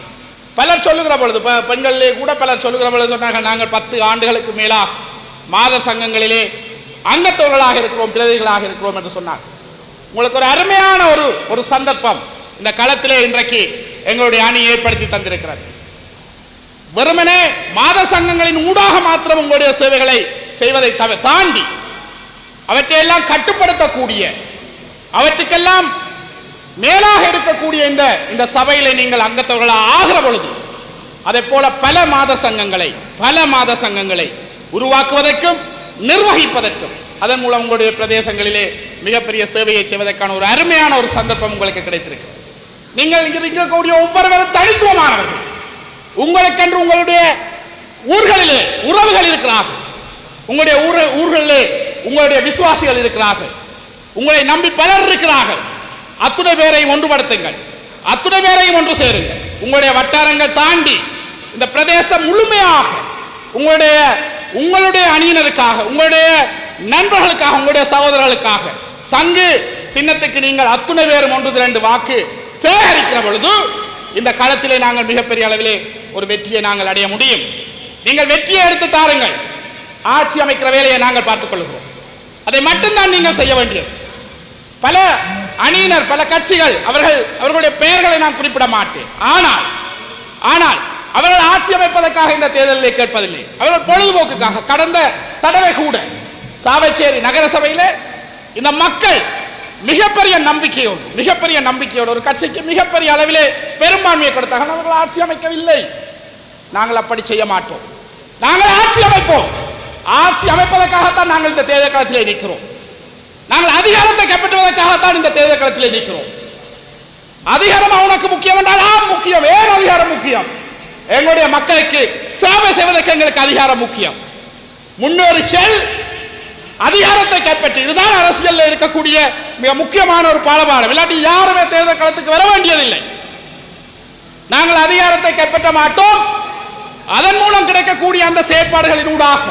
பலர் சொல்லுகிற பொழுது பெண்களிலே கூட பலர் சொல்லுகிற பொழுது சொன்னார்கள், நாங்கள் 10 ஆண்டுகளுக்கு மேலாக மாத சங்கங்களிலே அங்கத்தவர்களாக இருக்கிறோம், பிரதிகளாக இருக்கிறோம் என்று சொன்னார். உங்களுக்கு ஒரு அருமையான ஒரு சந்தர்ப்பம் இந்த களத்திலே இன்றைக்கு எங்களுடைய அணி ஏற்படுத்தி தந்திருக்கிறது. வெறுமனே மாத சங்கங்களின் ஊடாக மாத்திரம் உங்களுடைய சேவைகளை செய்வதை தாண்டி அவற்றையெல்லாம் கட்டுப்படுத்தக்கூடிய, அவற்றுக்கெல்லாம் மேலாக இருக்கக்கூடிய இந்த சபையிலே நீங்கள் அங்கத்தவர்களாக ஆகிற பொழுது அதை போல பல மாத சங்கங்களை உருவாக்குவதற்கும் நிர்வகிப்பதற்கும் அதன் மூலம் உங்களுடைய பிரதேசங்களிலே மிகப்பெரிய சேவையை செய்வதற்கான ஒரு அருமையான ஒரு சந்தர்ப்பம் உங்களுக்கு கிடைத்திருக்கு. நீங்கள் இங்கே இருக்கக்கூடிய ஒவ்வொருவரும் தனித்துவமானவர்கள். உங்களுக்கென்று உங்களுடைய ஊர்களிலே உறவுகள் இருக்கிறார்கள், உங்களுடைய ஊர்களிலே உங்களுடைய விசுவாசிகள் இருக்கிறார்கள், உங்களை நம்பி பலர் இருக்கிறார்கள். அத்துணை பேரையும் ஒன்றுபடுத்துங்கள், அத்துணை பேரையும் ஒன்று சேருங்கள். உங்களுடைய வட்டாரங்கள் தாண்டி இந்த பிரதேசம் முழுமையாக உங்களுடைய அணியினருக்காக, உங்களுடைய நண்பர்களுக்காக, உங்களுடைய சகோதரர்களுக்காக சங்கு சின்னத்துக்கு நீங்கள் அத்துணை பேரும் 1-2 வாக்கு சேகரிக்கிற பொழுது இந்த களத்திலே நாங்கள் மிகப்பெரிய அளவிலே ஒரு வெற்றியை நாங்கள் அடைய முடியும். நீங்கள் வெற்றியை எடுத்து தாருங்கள், ஆட்சி அமைக்கிற வேலையை நாங்கள் பார்த்துக் கொள்கிறோம். அதை மட்டும்தான் நீங்கள் செய்ய வேண்டியது. பல அணியினர், பல கட்சிகள், அவர்களுடைய பெயர்களை நான் குறிப்பிட மாட்டேன். ஆனால் அவர்கள் ஆட்சி அமைப்பதற்காக இந்த தேர்தலில் கேட்பதில்லை, அவர்கள் பொழுதுபோக்குக்காக. கடந்த தடவை கூட சாவச்சேரி நகர சபையிலே இந்த மக்கள் மிகப்பெரிய நம்பிக்கையோடு ஒரு கட்சிக்கு மிகப்பெரிய அளவிலே பெரும்பான்மையை கொடுத்தார்கள். அவர்கள் ஆட்சி அமைக்கவில்லை. நாங்கள் அப்படி செய்ய மாட்டோம். நாங்கள் ஆட்சி அமைப்போம். ஆட்சி அமைப்பதற்காகத்தான் நாங்கள் இந்த தேர்தல் களத்திலே நிற்கிறோம். நாங்கள் அதிகாரத்தை கைப்பற்றுவதற்காகத்தான் இந்த தேர்தல் களத்திலே நிற்கிறோம். அதிகாரம் அவனுக்கு முக்கியம் என்றால் முக்கியம். ஏன் அதிகாரம் முக்கியம்? எங்களுடைய மக்களுக்கு சேவை செய்வதற்கு எங்களுக்கு அதிகாரம் முக்கியம். முன்னேறி செல், அதிகாரத்தை கைப்பற்றி. இதுதான் அரசியலில் இருக்கக்கூடிய மிக முக்கியமான ஒரு பாலபாடம். இல்லாட்டி யாருமே தேர்தல் களத்துக்கு வர வேண்டியதில்லை. நாங்கள் அதிகாரத்தை கைப்பற்ற மாட்டோம். அதன் மூலம் கிடைக்கக்கூடிய அந்த செயற்பாடுகளின் ஊடாக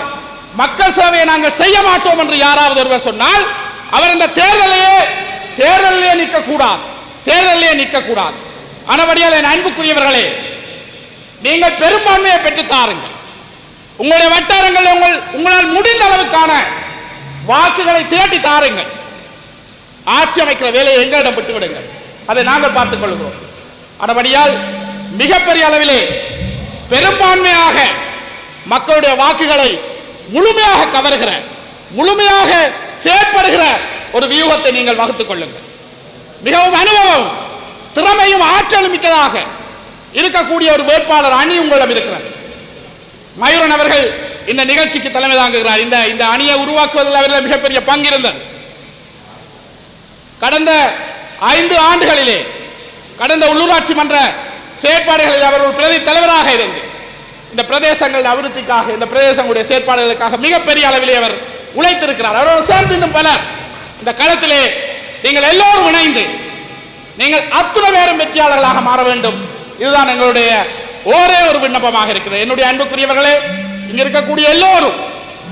மக்கள் சேவையை நாங்கள் செய்ய மாட்டோம் என்று யாராவது ஒருவர் சொன்னால் அவர் இந்த தேர்தலிலே நிற்கக்கூடாது. ஆனபடியால் என் அன்புக்குரியவர்களே, நீங்கள் பெரும்பான்மையை பெற்று தாருங்கள். உங்களுடைய வட்டாரங்களில் உங்களால் முடிந்த அளவுக்கான வாக்குகளை திரட்டி தாருங்கள். ஆட்சி அமைக்கிற வேலையை எங்களிடம் விட்டு விடுங்கள், அதை நாங்கள் பார்த்துக் கொள்கிறோம். ஆனபடியால் மிகப்பெரிய அளவிலே பெரும்பான்மையாக மக்களுடைய வாக்குகளை முழுமையாக கவருகிற, முழுமையாக செயற்படுகிற ஒரு வியூகத்தை நீங்கள் வகுத்துக் கொள்ளுங்கள். மிகவும் அனுபவம், திறமையும் ஆற்றலும் மிக்கதாக இருக்கக்கூடிய ஒரு வேட்பாளர் அணி உங்களிடம் இருக்கிறது. மயூரன் அவர்கள் இந்த நிகழ்ச்சிக்கு தலைமை தாங்குகிறார். இந்த அணியை உருவாக்குவதில் அவர்கள் மிகப்பெரிய பங்கு இருந்தது. கடந்த 5 ஆண்டுகளிலே கடந்த உள்ளூராட்சி மன்ற செயற்பாடுகளில் அவர் ஒரு பிரதி தலைவராக இருந்து இந்த பிரதேசங்கள் அபிவிருத்திக்காக, இந்த பிரதேசங்களுடைய செயற்பாடுகளுக்காக மிகப்பெரிய அளவிலே அவர் உழைத்திருக்கிறார். அவரோடு சேர்ந்து இன்னும் பலர் இந்த களத்திலே நீங்கள் எல்லோரும் இணைந்து நீங்கள் அத்துணை பேரும் வெற்றியாளர்களாக மாற வேண்டும். இதுதான் எங்களுடைய ஒரே ஒரு விண்ணப்பமாக இருக்கிறது. என்னுடைய அன்புக்குரியவர்களே, இங்க இருக்கக்கூடிய எல்லோரும்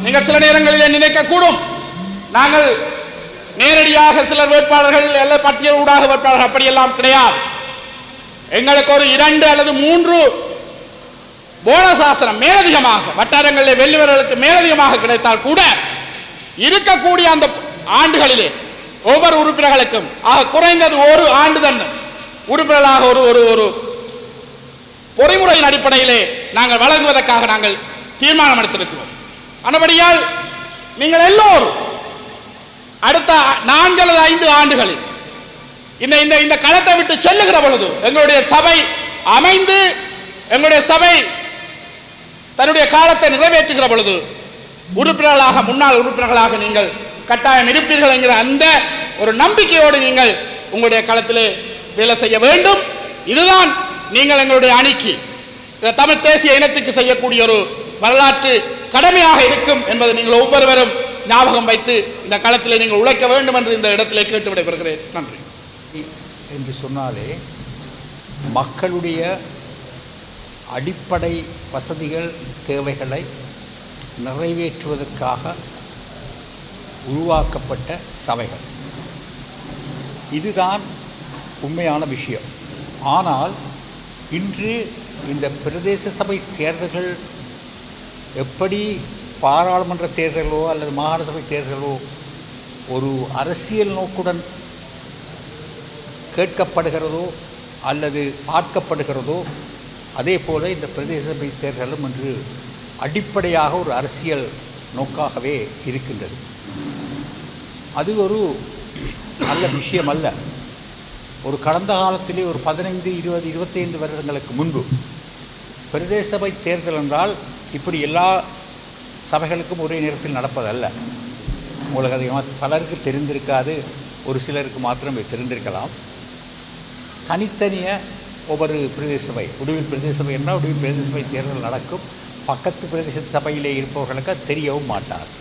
நீங்கள் சில நேரங்களிலே நினைக்கக்கூடும், நாங்கள் நேரடியாக சிலர் வேட்பாளர்கள் எல்லாம் பட்டியல் ஊடாக வேட்பாளர்கள், அப்படியெல்லாம் கிடையாது. எங்களுக்கு ஒரு 2 அல்லது 3 போனஸ் ஆசனம் மேலதிகமாக வட்டாரங்களில் வெள்ளிவர்களுக்கு மேலதிகமாக கிடைத்தால் கூட இருக்கக்கூடிய அந்த ஆண்டுகளிலே ஒவ்வொரு உறுப்பினர்களுக்கும் குறைந்தது ஒரு ஆண்டு தான் உறுப்பினர்களாக ஒரு பொறிமுறையின் அடிப்படையிலே நாங்கள் வழங்குவதற்காக நாங்கள் தீர்மானம் எடுத்திருக்கிறோம். ஆனபடியால் நீங்கள் எல்லோரும் அடுத்த 4 அல்லது 5 ஆண்டுகளில் இந்த களத்தை விட்டு செல்லுகிற பொழுது எங்களுடைய சபை அமைந்து, எங்களுடைய சபை தன்னுடைய காலத்தை நிறைவேற்றுகிற பொழுது உறுப்பினர்களாக, முன்னாள் உறுப்பினர்களாக நீங்கள் கட்டாயம் இருப்பீர்கள் என்கிற அந்த ஒரு நம்பிக்கையோடு நீங்கள் உங்களுடைய களத்திலே வேலை செய்ய வேண்டும். இதுதான் நீங்கள் எங்களுடைய அணிக்கு, தமிழ் தேசிய இனத்துக்கு செய்யக்கூடிய ஒரு வரலாற்று கடமையாக இருக்கும் என்பதை நீங்கள் ஒவ்வொருவரும் ஞாபகம் வைத்து இந்த களத்திலே நீங்கள் உழைக்க வேண்டும் என்று இந்த இடத்திலே கேட்டு விடைபெறுகிறேன். நன்றி. என்று சொன்னாலே மக்களுடைய அடிப்படை வசதிகள், தேவைகளை நிறைவேற்றுவதற்காக உருவாக்கப்பட்ட சபைகள். இதுதான் உண்மையான விஷயம். ஆனால் இன்று இந்த பிரதேச சபை தேர்தல்கள் எப்படி பாராளுமன்ற தேர்தலோ அல்லது மாகாண சபை தேர்தலோ ஒரு அரசியல் நோக்குடன் கேட்கப்படுகிறதோ அல்லது பார்க்கப்படுகிறதோ, அதே போல் இந்த பிரதேச சபை தேர்தலும் இன்று அடிப்படையாக ஒரு அரசியல் நோக்காகவே இருக்கின்றது. அது ஒரு நல்ல விஷயம் அல்ல. ஒரு கடந்த காலத்திலே ஒரு 15, 20, 25 வருடங்களுக்கு முன்பு பிரதேச சபை தேர்தல் என்றால் இப்படி எல்லா சபைகளுக்கும் ஒரே நேரத்தில் நடப்பதல்ல. உங்களுக்கு அதிகமாக பலருக்கு தெரிந்திருக்காது, ஒரு சிலருக்கு மாத்திரம் தெரிந்திருக்கலாம். தனித்தனியாக ஒவ்வொரு பிரதேச சபை, உடுவில் பிரதேச சபை என்றால் உடுவில் பிரதேச சபை தேர்தல் நடக்கும். பக்கத்து பிரதேச சபையிலே இருப்பவர்களுக்கு அது தெரியவும் மாட்டார்.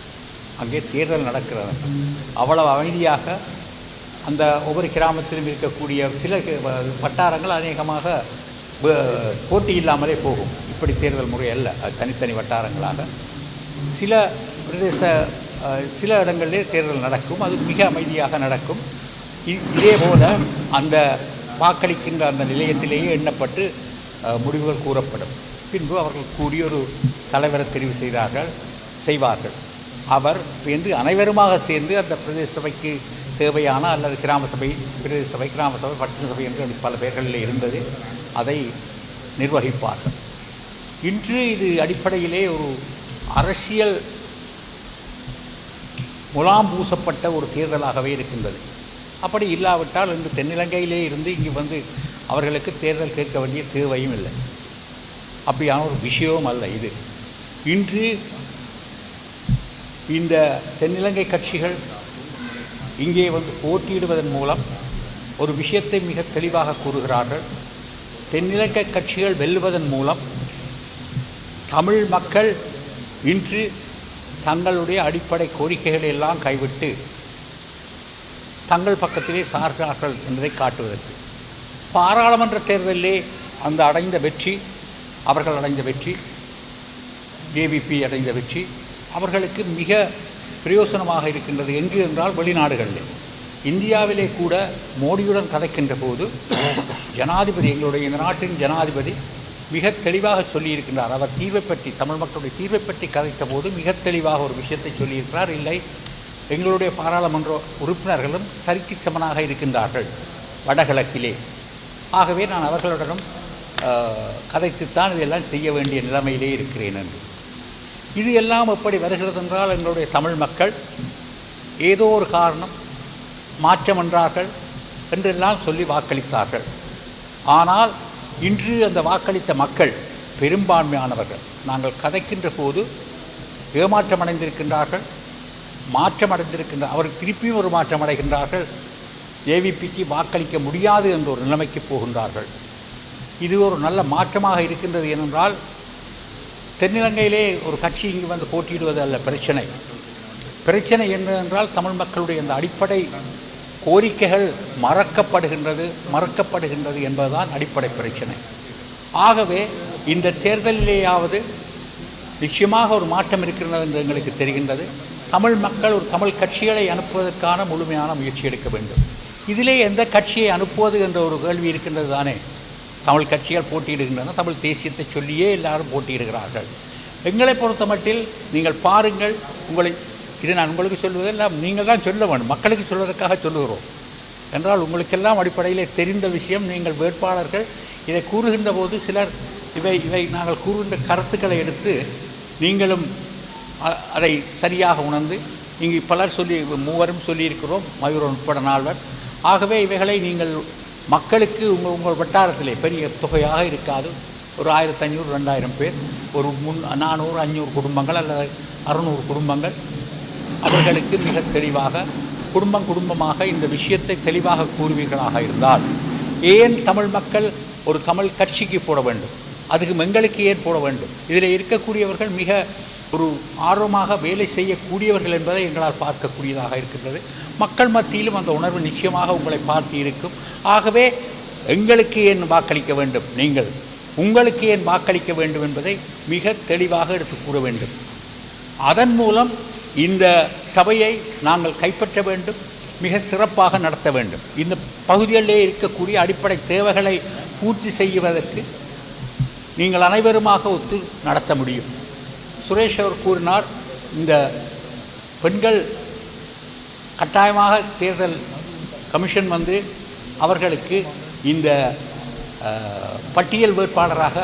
அங்கே தேர்தல் நடக்கிறது. அவ்வளவு அமைதியாக அந்த ஒவ்வொரு கிராமத்திலும் இருக்கக்கூடிய சில வட்டாரங்கள் அநேகமாக போட்டி இல்லாமலே போகும். இப்படி தேர்தல் முறை அல்ல, அது தனித்தனி வட்டாரங்களாக சில பிரதேச சில இடங்களிலே தேர்தல் நடக்கும். அது மிக அமைதியாக நடக்கும். இதே போல் அந்த வாக்களிக்கின்ற அந்த நிலையத்திலேயே எண்ணப்பட்டு முடிவுகள் கூறப்படும். பின்பு அவர்கள் கூடிய ஒரு தலைவரை தெரிவு செய்வார்கள். அவர் அனைவருமாக சேர்ந்து அந்த பிரதேச சபைக்கு தேவையான அல்லது கிராம சபை, பிரதேச சபை, கிராம சபை, பட்டண சபை என்று பல பெயர்களில் இருந்தது, அதை நிர்வகிப்பார்கள். இன்று இது அடிப்படையிலே ஒரு அரசியல் முலாம் பூசப்பட்ட ஒரு தேர்தலாகவே இருக்கின்றது. அப்படி இல்லாவிட்டால் இன்று தென்னிலங்கையிலே இருந்து இங்கு வந்து அவர்களுக்கு தேர்தல் கேட்க வேண்டிய தேவையும் இல்லை. அப்படியான ஒரு விஷயமும் அல்ல இது. இன்று இந்த தென்னிலங்கை கட்சிகள் இங்கே வந்து போட்டியிடுவதன் மூலம் ஒரு விஷயத்தை மிக தெளிவாக கூறுகிறார்கள். தென்னிலங்கை கட்சிகள் வெல்லுவதன் மூலம் தமிழ் மக்கள் இன்று தங்களுடைய அடிப்படை கோரிக்கைகளை எல்லாம் கைவிட்டு தங்கள் பக்கத்திலே சார்கிறார்கள் என்பதை காட்டுவதற்கு பாராளுமன்ற தேர்தலிலே அந்த அடைந்த வெற்றி, அவர்கள் அடைந்த வெற்றி, ஜேவிபி அடைந்த வெற்றி அவர்களுக்கு மிக பிரயோசனமாக இருக்கின்றது. எங்கு என்றால் வெளிநாடுகளில். இந்தியாவிலே கூட மோடியுடன் கதைக்கின்ற போது ஜனாதிபதி, எங்களுடைய இந்த நாட்டின் ஜனாதிபதி மிக தெளிவாக சொல்லியிருக்கின்றார். அவர் தீர்வை பற்றி, தமிழ் மக்களுடைய தீர்வை பற்றி கதைத்த போது மிக தெளிவாக ஒரு விஷயத்தை சொல்லியிருக்கிறார். இல்லை, எங்களுடைய பாராளுமன்ற உறுப்பினர்களும் சரிக்கு சமனாக இருக்கின்றார்கள் வடகிழக்கிலே. ஆகவே நான் அவர்களுடனும் கதைத்துத்தான் இதெல்லாம் செய்ய வேண்டிய நிலைமையிலே இருக்கிறேன் என்று. இது எல்லாம் எப்படி வருகிறது என்றால், எங்களுடைய தமிழ் மக்கள் ஏதோ ஒரு காரணம் மாற்றம் என்றார்கள் என்றெல்லாம் சொல்லி வாக்களித்தார்கள். ஆனால் இன்று அந்த வாக்களித்த மக்கள் பெரும்பான்மையானவர்கள் நாங்கள் கதைக்கின்ற போது ஏமாற்றம் அடைந்திருக்கின்றார்கள், மாற்றம் அடைந்திருக்கின்ற அவர்கள் திருப்பியும் ஒரு மாற்றம் அடைகின்றார்கள். ஏவிபிக்கு வாக்களிக்க முடியாது என்ற ஒரு நிலைமைக்கு போகின்றார்கள். இது ஒரு நல்ல மாற்றமாக இருக்கின்றது. ஏனென்றால் தென்னிலங்கையிலே ஒரு கட்சி இங்கு வந்து போட்டியிடுவது அல்ல பிரச்சனை என்னவென்றால் தமிழ் மக்களுடைய அந்த அடிப்படை கோரிக்கைகள் மறக்கப்படுகின்றது என்பதுதான் அடிப்படை பிரச்சனை. ஆகவே இந்த தேர்தலிலேயாவது நிச்சயமாக ஒரு மாற்றம் இருக்கிறது என்று எங்களுக்கு தெரிகின்றது. தமிழ் மக்கள் ஒரு தமிழ் கட்சிகளை அனுப்புவதற்கான முழுமையான முயற்சி எடுக்க வேண்டும். இதிலே எந்த கட்சியை அனுப்புவது என்ற ஒரு கேள்வி இருக்கின்றது தானே. தமிழ் கட்சிகள் போட்டியிடுகின்றன, தமிழ் தேசியத்தை சொல்லியே எல்லாரும் போட்டியிடுகிறார்கள். எங்களை பொறுத்த மட்டில் நீங்கள் பாருங்கள், இது நான் உங்களுக்கு சொல்வதெல்லாம் நீங்கள் தான் சொல்ல வேண்டும், மக்களுக்கு சொல்வதற்காக சொல்லுகிறோம் என்றால் உங்களுக்கெல்லாம் அடிப்படையிலே தெரிந்த விஷயம். நீங்கள் வேட்பாளர்கள் இதை கூறுகின்ற போது சிலர் இவை நாங்கள் கூறுகின்ற கருத்துக்களை எடுத்து நீங்களும் அதை சரியாக உணர்ந்து, இங்கு பலர் மூவரும் சொல்லியிருக்கிறோம், மயூரன் உட்பட 4. ஆகவே இவைகளை நீங்கள் மக்களுக்கு உங்கள் வட்டாரத்திலே பெரிய தொகையாக இருக்காது, ஒரு 1500 2000 பேர், ஒரு 400 500 குடும்பங்கள் அல்லது 600 குடும்பங்கள், அவர்களுக்கு மிக தெளிவாக குடும்பமாக இந்த விஷயத்தை தெளிவாக கூறுவீர்களாக இருந்தால், ஏன் தமிழ் மக்கள் ஒரு தமிழ் கட்சிக்கு போட வேண்டும், அதுக்கு எங்களுக்கு ஏன் போட வேண்டும்? இதில் இருக்கக்கூடியவர்கள் மிக ஒரு ஆர்வமாக வேலை செய்யக்கூடியவர்கள் என்பதை எங்களால் பார்க்கக்கூடியதாக இருக்கின்றது. மக்கள் மத்தியிலும் அந்த உணர்வு நிச்சயமாக உங்களை பார்த்து இருக்கும். ஆகவே எங்களுக்கு ஏன் வாக்களிக்க வேண்டும், நீங்கள் உங்களுக்கு ஏன் வாக்களிக்க வேண்டும் என்பதை மிக தெளிவாக எடுத்து கூற வேண்டும். அதன் மூலம் இந்த சபையை நாங்கள் கைப்பற்ற வேண்டும். மிக சிறப்பாக நடத்த வேண்டும். இந்த பகுதிகளிலே இருக்கக்கூடிய அடிப்படை தேவைகளை பூர்த்தி செய்வதற்கு நீங்கள் அனைவருமாக ஒத்து நடத்த முடியும். சுரேஷ் அவர் கூறினார், இந்த பெண்கள் கட்டாயமாக தேர்தல் கமிஷன் வந்து அவர்களுக்கு இந்த பட்டியல் வேட்பாளராக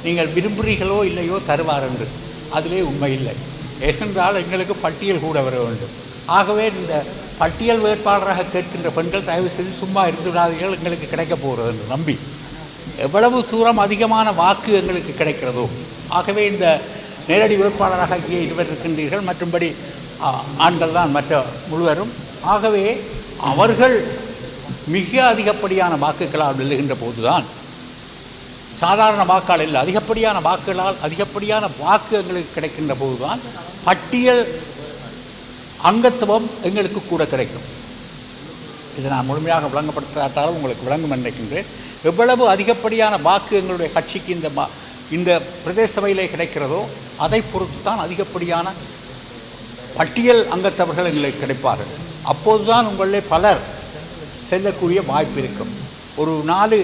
நீங்கள் விரும்புகிறீர்களோ இல்லையோ தருவார் என்று. அதிலே உண்மை இல்லை. ஏனென்றால் எங்களுக்கு பட்டியல் கூட வர வேண்டும். ஆகவே இந்த பட்டியல் வேட்பாளராக கேட்கின்ற பெண்கள் தயவு செய்து சும்மா இருந்து விடாதீர்கள், எங்களுக்கு கிடைக்கப் போகிறது என்று நம்பி எவ்வளவு தூரம் அதிகமான வாக்கு எங்களுக்கு கிடைக்கிறதோ. ஆகவே இந்த நேரடி வேட்பாளராக இங்கே இருவர் இருக்கின்றீர்கள், மற்றும்படி ஆண்கள் தான் மற்ற முழுவரும். ஆகவே அவர்கள் மிக அதிகப்படியான வாக்குகளால் வெல்லுகின்ற போதுதான், சாதாரண வாக்கால் இல்லை, அதிகப்படியான வாக்குகளால் அதிகப்படியான வாக்கு எங்களுக்கு கிடைக்கின்ற போதுதான் பட்டியல் அங்கத்துவம் எங்களுக்கு கூட கிடைக்கும். இதை நான் முழுமையாக விளங்கப்படுத்தாட்டாலும் உங்களுக்கு விளங்கும் நினைக்கின்றேன். எவ்வளவு அதிகப்படியான வாக்கு எங்களுடைய கட்சிக்கு இந்த பிரதேச சபையிலே கிடைக்கிறதோ அதை பொறுத்து தான் அதிகப்படியான பட்டியல் அங்கத்தவர்கள் எங்களுக்கு கிடைப்பார்கள். அப்போதுதான் உங்களிலே பலர் செல்லக்கூடிய வாய்ப்பு இருக்கும். ஒரு 4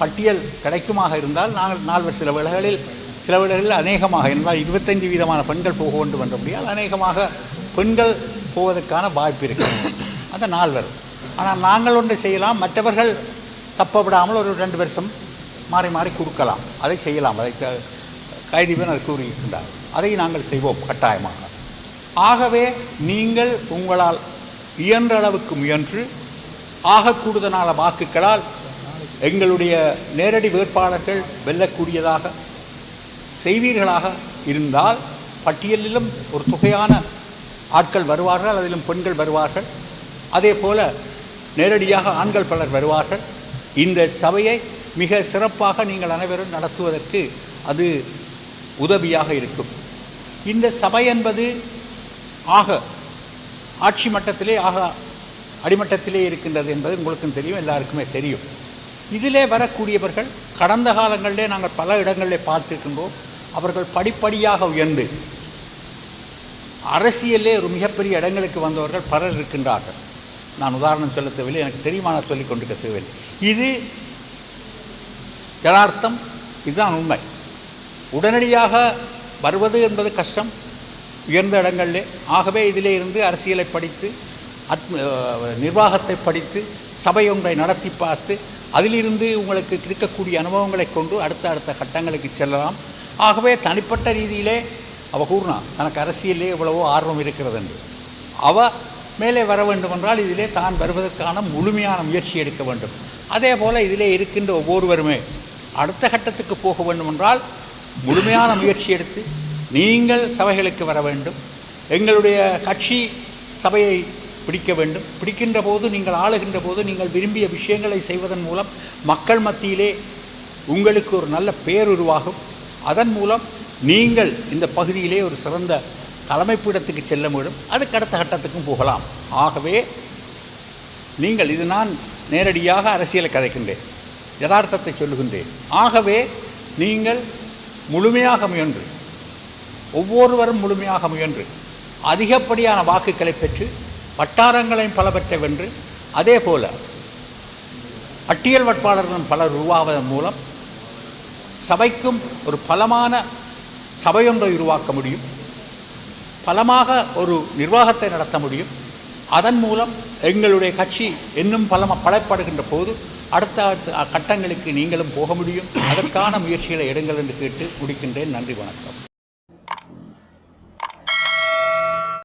பட்டியல் கிடைக்குமாக இருந்தால் நாங்கள் 4 சில வேளைகளில் அநேகமாக என்றால் 25% பெண்கள் போக வேண்டும் என்றபடியால் அநேகமாக பெண்கள் போவதற்கான வாய்ப்பு இருக்கும். அந்த 4 வரும். ஆனால் நாங்கள் ஒன்று செய்யலாம், மற்றவர்கள் தப்ப விடாமல் ஒரு 2 வருஷம் மாறி மாறி கொடுக்கலாம். அதை செய்யலாம். அதை கைதிபன் அதை கூறியிருக்கின்றார். அதை நாங்கள் செய்வோம் கட்டாயமாக. ஆகவே நீங்கள் உங்களால் இயன்ற அளவுக்கு முயன்று ஆகக்கூடுதலான வாக்குகளால் எங்களுடைய நேரடி வேட்பாளர்கள் வெல்லக்கூடியதாக செய்வீர்களாக இருந்தால் பட்டியலிலும் ஒரு தொகையான ஆட்கள் வருவார்கள், அதிலும் பெண்கள் வருவார்கள். அதே போல் நேரடியாக ஆண்கள் பலர் வருவார்கள். இந்த சபையை மிக சிறப்பாக நீங்கள் அனைவரும் நடத்துவதற்கு அது உதவியாக இருக்கும். இந்த சபை என்பது ஆட்சி மட்டத்திலே அடிமட்டத்திலே இருக்கின்றது என்பது உங்களுக்கும் தெரியும், எல்லாருக்குமே தெரியும். இதிலே வரக்கூடியவர்கள் கடந்த காலங்களிலே நாங்கள் பல இடங்களிலே பார்த்திருக்கின்றோம். அவர்கள் படிப்படியாக உயர்ந்து அரசியலே ஒரு மிகப்பெரிய இடங்களுக்கு வந்தவர்கள் பலர் இருக்கின்றார்கள். நான் உதாரணம் சொல்ல தேவையில்லை, எனக்கு தெரியுமா, நான் சொல்லிக் கொண்டிருக்க தேவையில்லை. இது யதார்த்தம், இதுதான் உண்மை. உடனடியாக வருவது என்பது கஷ்டம் உயர்ந்த இடங்களிலே. ஆகவே இதிலே இருந்து அரசியலை படித்து நிர்வாகத்தை படித்து சபை ஒன்றை நடத்தி பார்த்து அதிலிருந்து உங்களுக்கு கிடைக்கக்கூடிய அனுபவங்களை கொண்டு அடுத்த கட்டங்களுக்கு செல்லலாம். ஆகவே தனிப்பட்ட ரீதியிலே அவள் கூறினா தனக்கு அரசியலே எவ்வளவோ ஆர்வம் இருக்கிறது என்று. அவள் மேலே வர வேண்டுமென்றால் இதிலே தான் வருவதற்கான முழுமையான முயற்சி எடுக்க வேண்டும். அதே போல் இதிலே இருக்கின்ற ஒவ்வொருவருமே அடுத்த கட்டத்துக்கு போக வேண்டுமென்றால் முழுமையான முயற்சி எடுத்து நீங்கள் சபைகளுக்கு வர வேண்டும். எங்களுடைய கட்சி சபையை பிடிக்க வேண்டும். பிடிக்கின்ற போது, நீங்கள் ஆளுகின்ற போது நீங்கள் விரும்பிய விஷயங்களை செய்வதன் மூலம் மக்கள் மத்தியிலே உங்களுக்கு ஒரு நல்ல பேர் உருவாகும். அதன் மூலம் நீங்கள் இந்த பகுதியிலே ஒரு சிறந்த தலைமைப்பீடத்துக்கு செல்ல முடியும். அதுக்கு அடுத்த கட்டத்துக்கும் போகலாம். ஆகவே நீங்கள், இது நான் நேரடியாக அரசியலை கதைக்கின்றேன், யதார்த்தத்தை சொல்லுகின்றேன். ஆகவே நீங்கள் முழுமையாக முயன்று, ஒவ்வொருவரும் முழுமையாக முயன்று அதிகப்படியான வாக்குகளை பெற்று வட்டாரங்களையும் பலவற்றை வென்று, அதே போல் பட்டியல் வேட்பாளர்களும் பலர் உருவாவதன் மூலம் சபைக்கும் ஒரு பலமான சபையொன்றை உருவாக்க முடியும், பலமாக ஒரு நிர்வாகத்தை நடத்த முடியும். அதன் மூலம் எங்களுடைய கட்சி இன்னும் பலப்படுகின்ற போது அடுத்த கட்டங்களுக்கு நீங்களும் போக முடியும். அதற்கான முயற்சிகளை எடுங்கள் என்று கேட்டு முடிக்கின்றேன். நன்றி, வணக்கம்.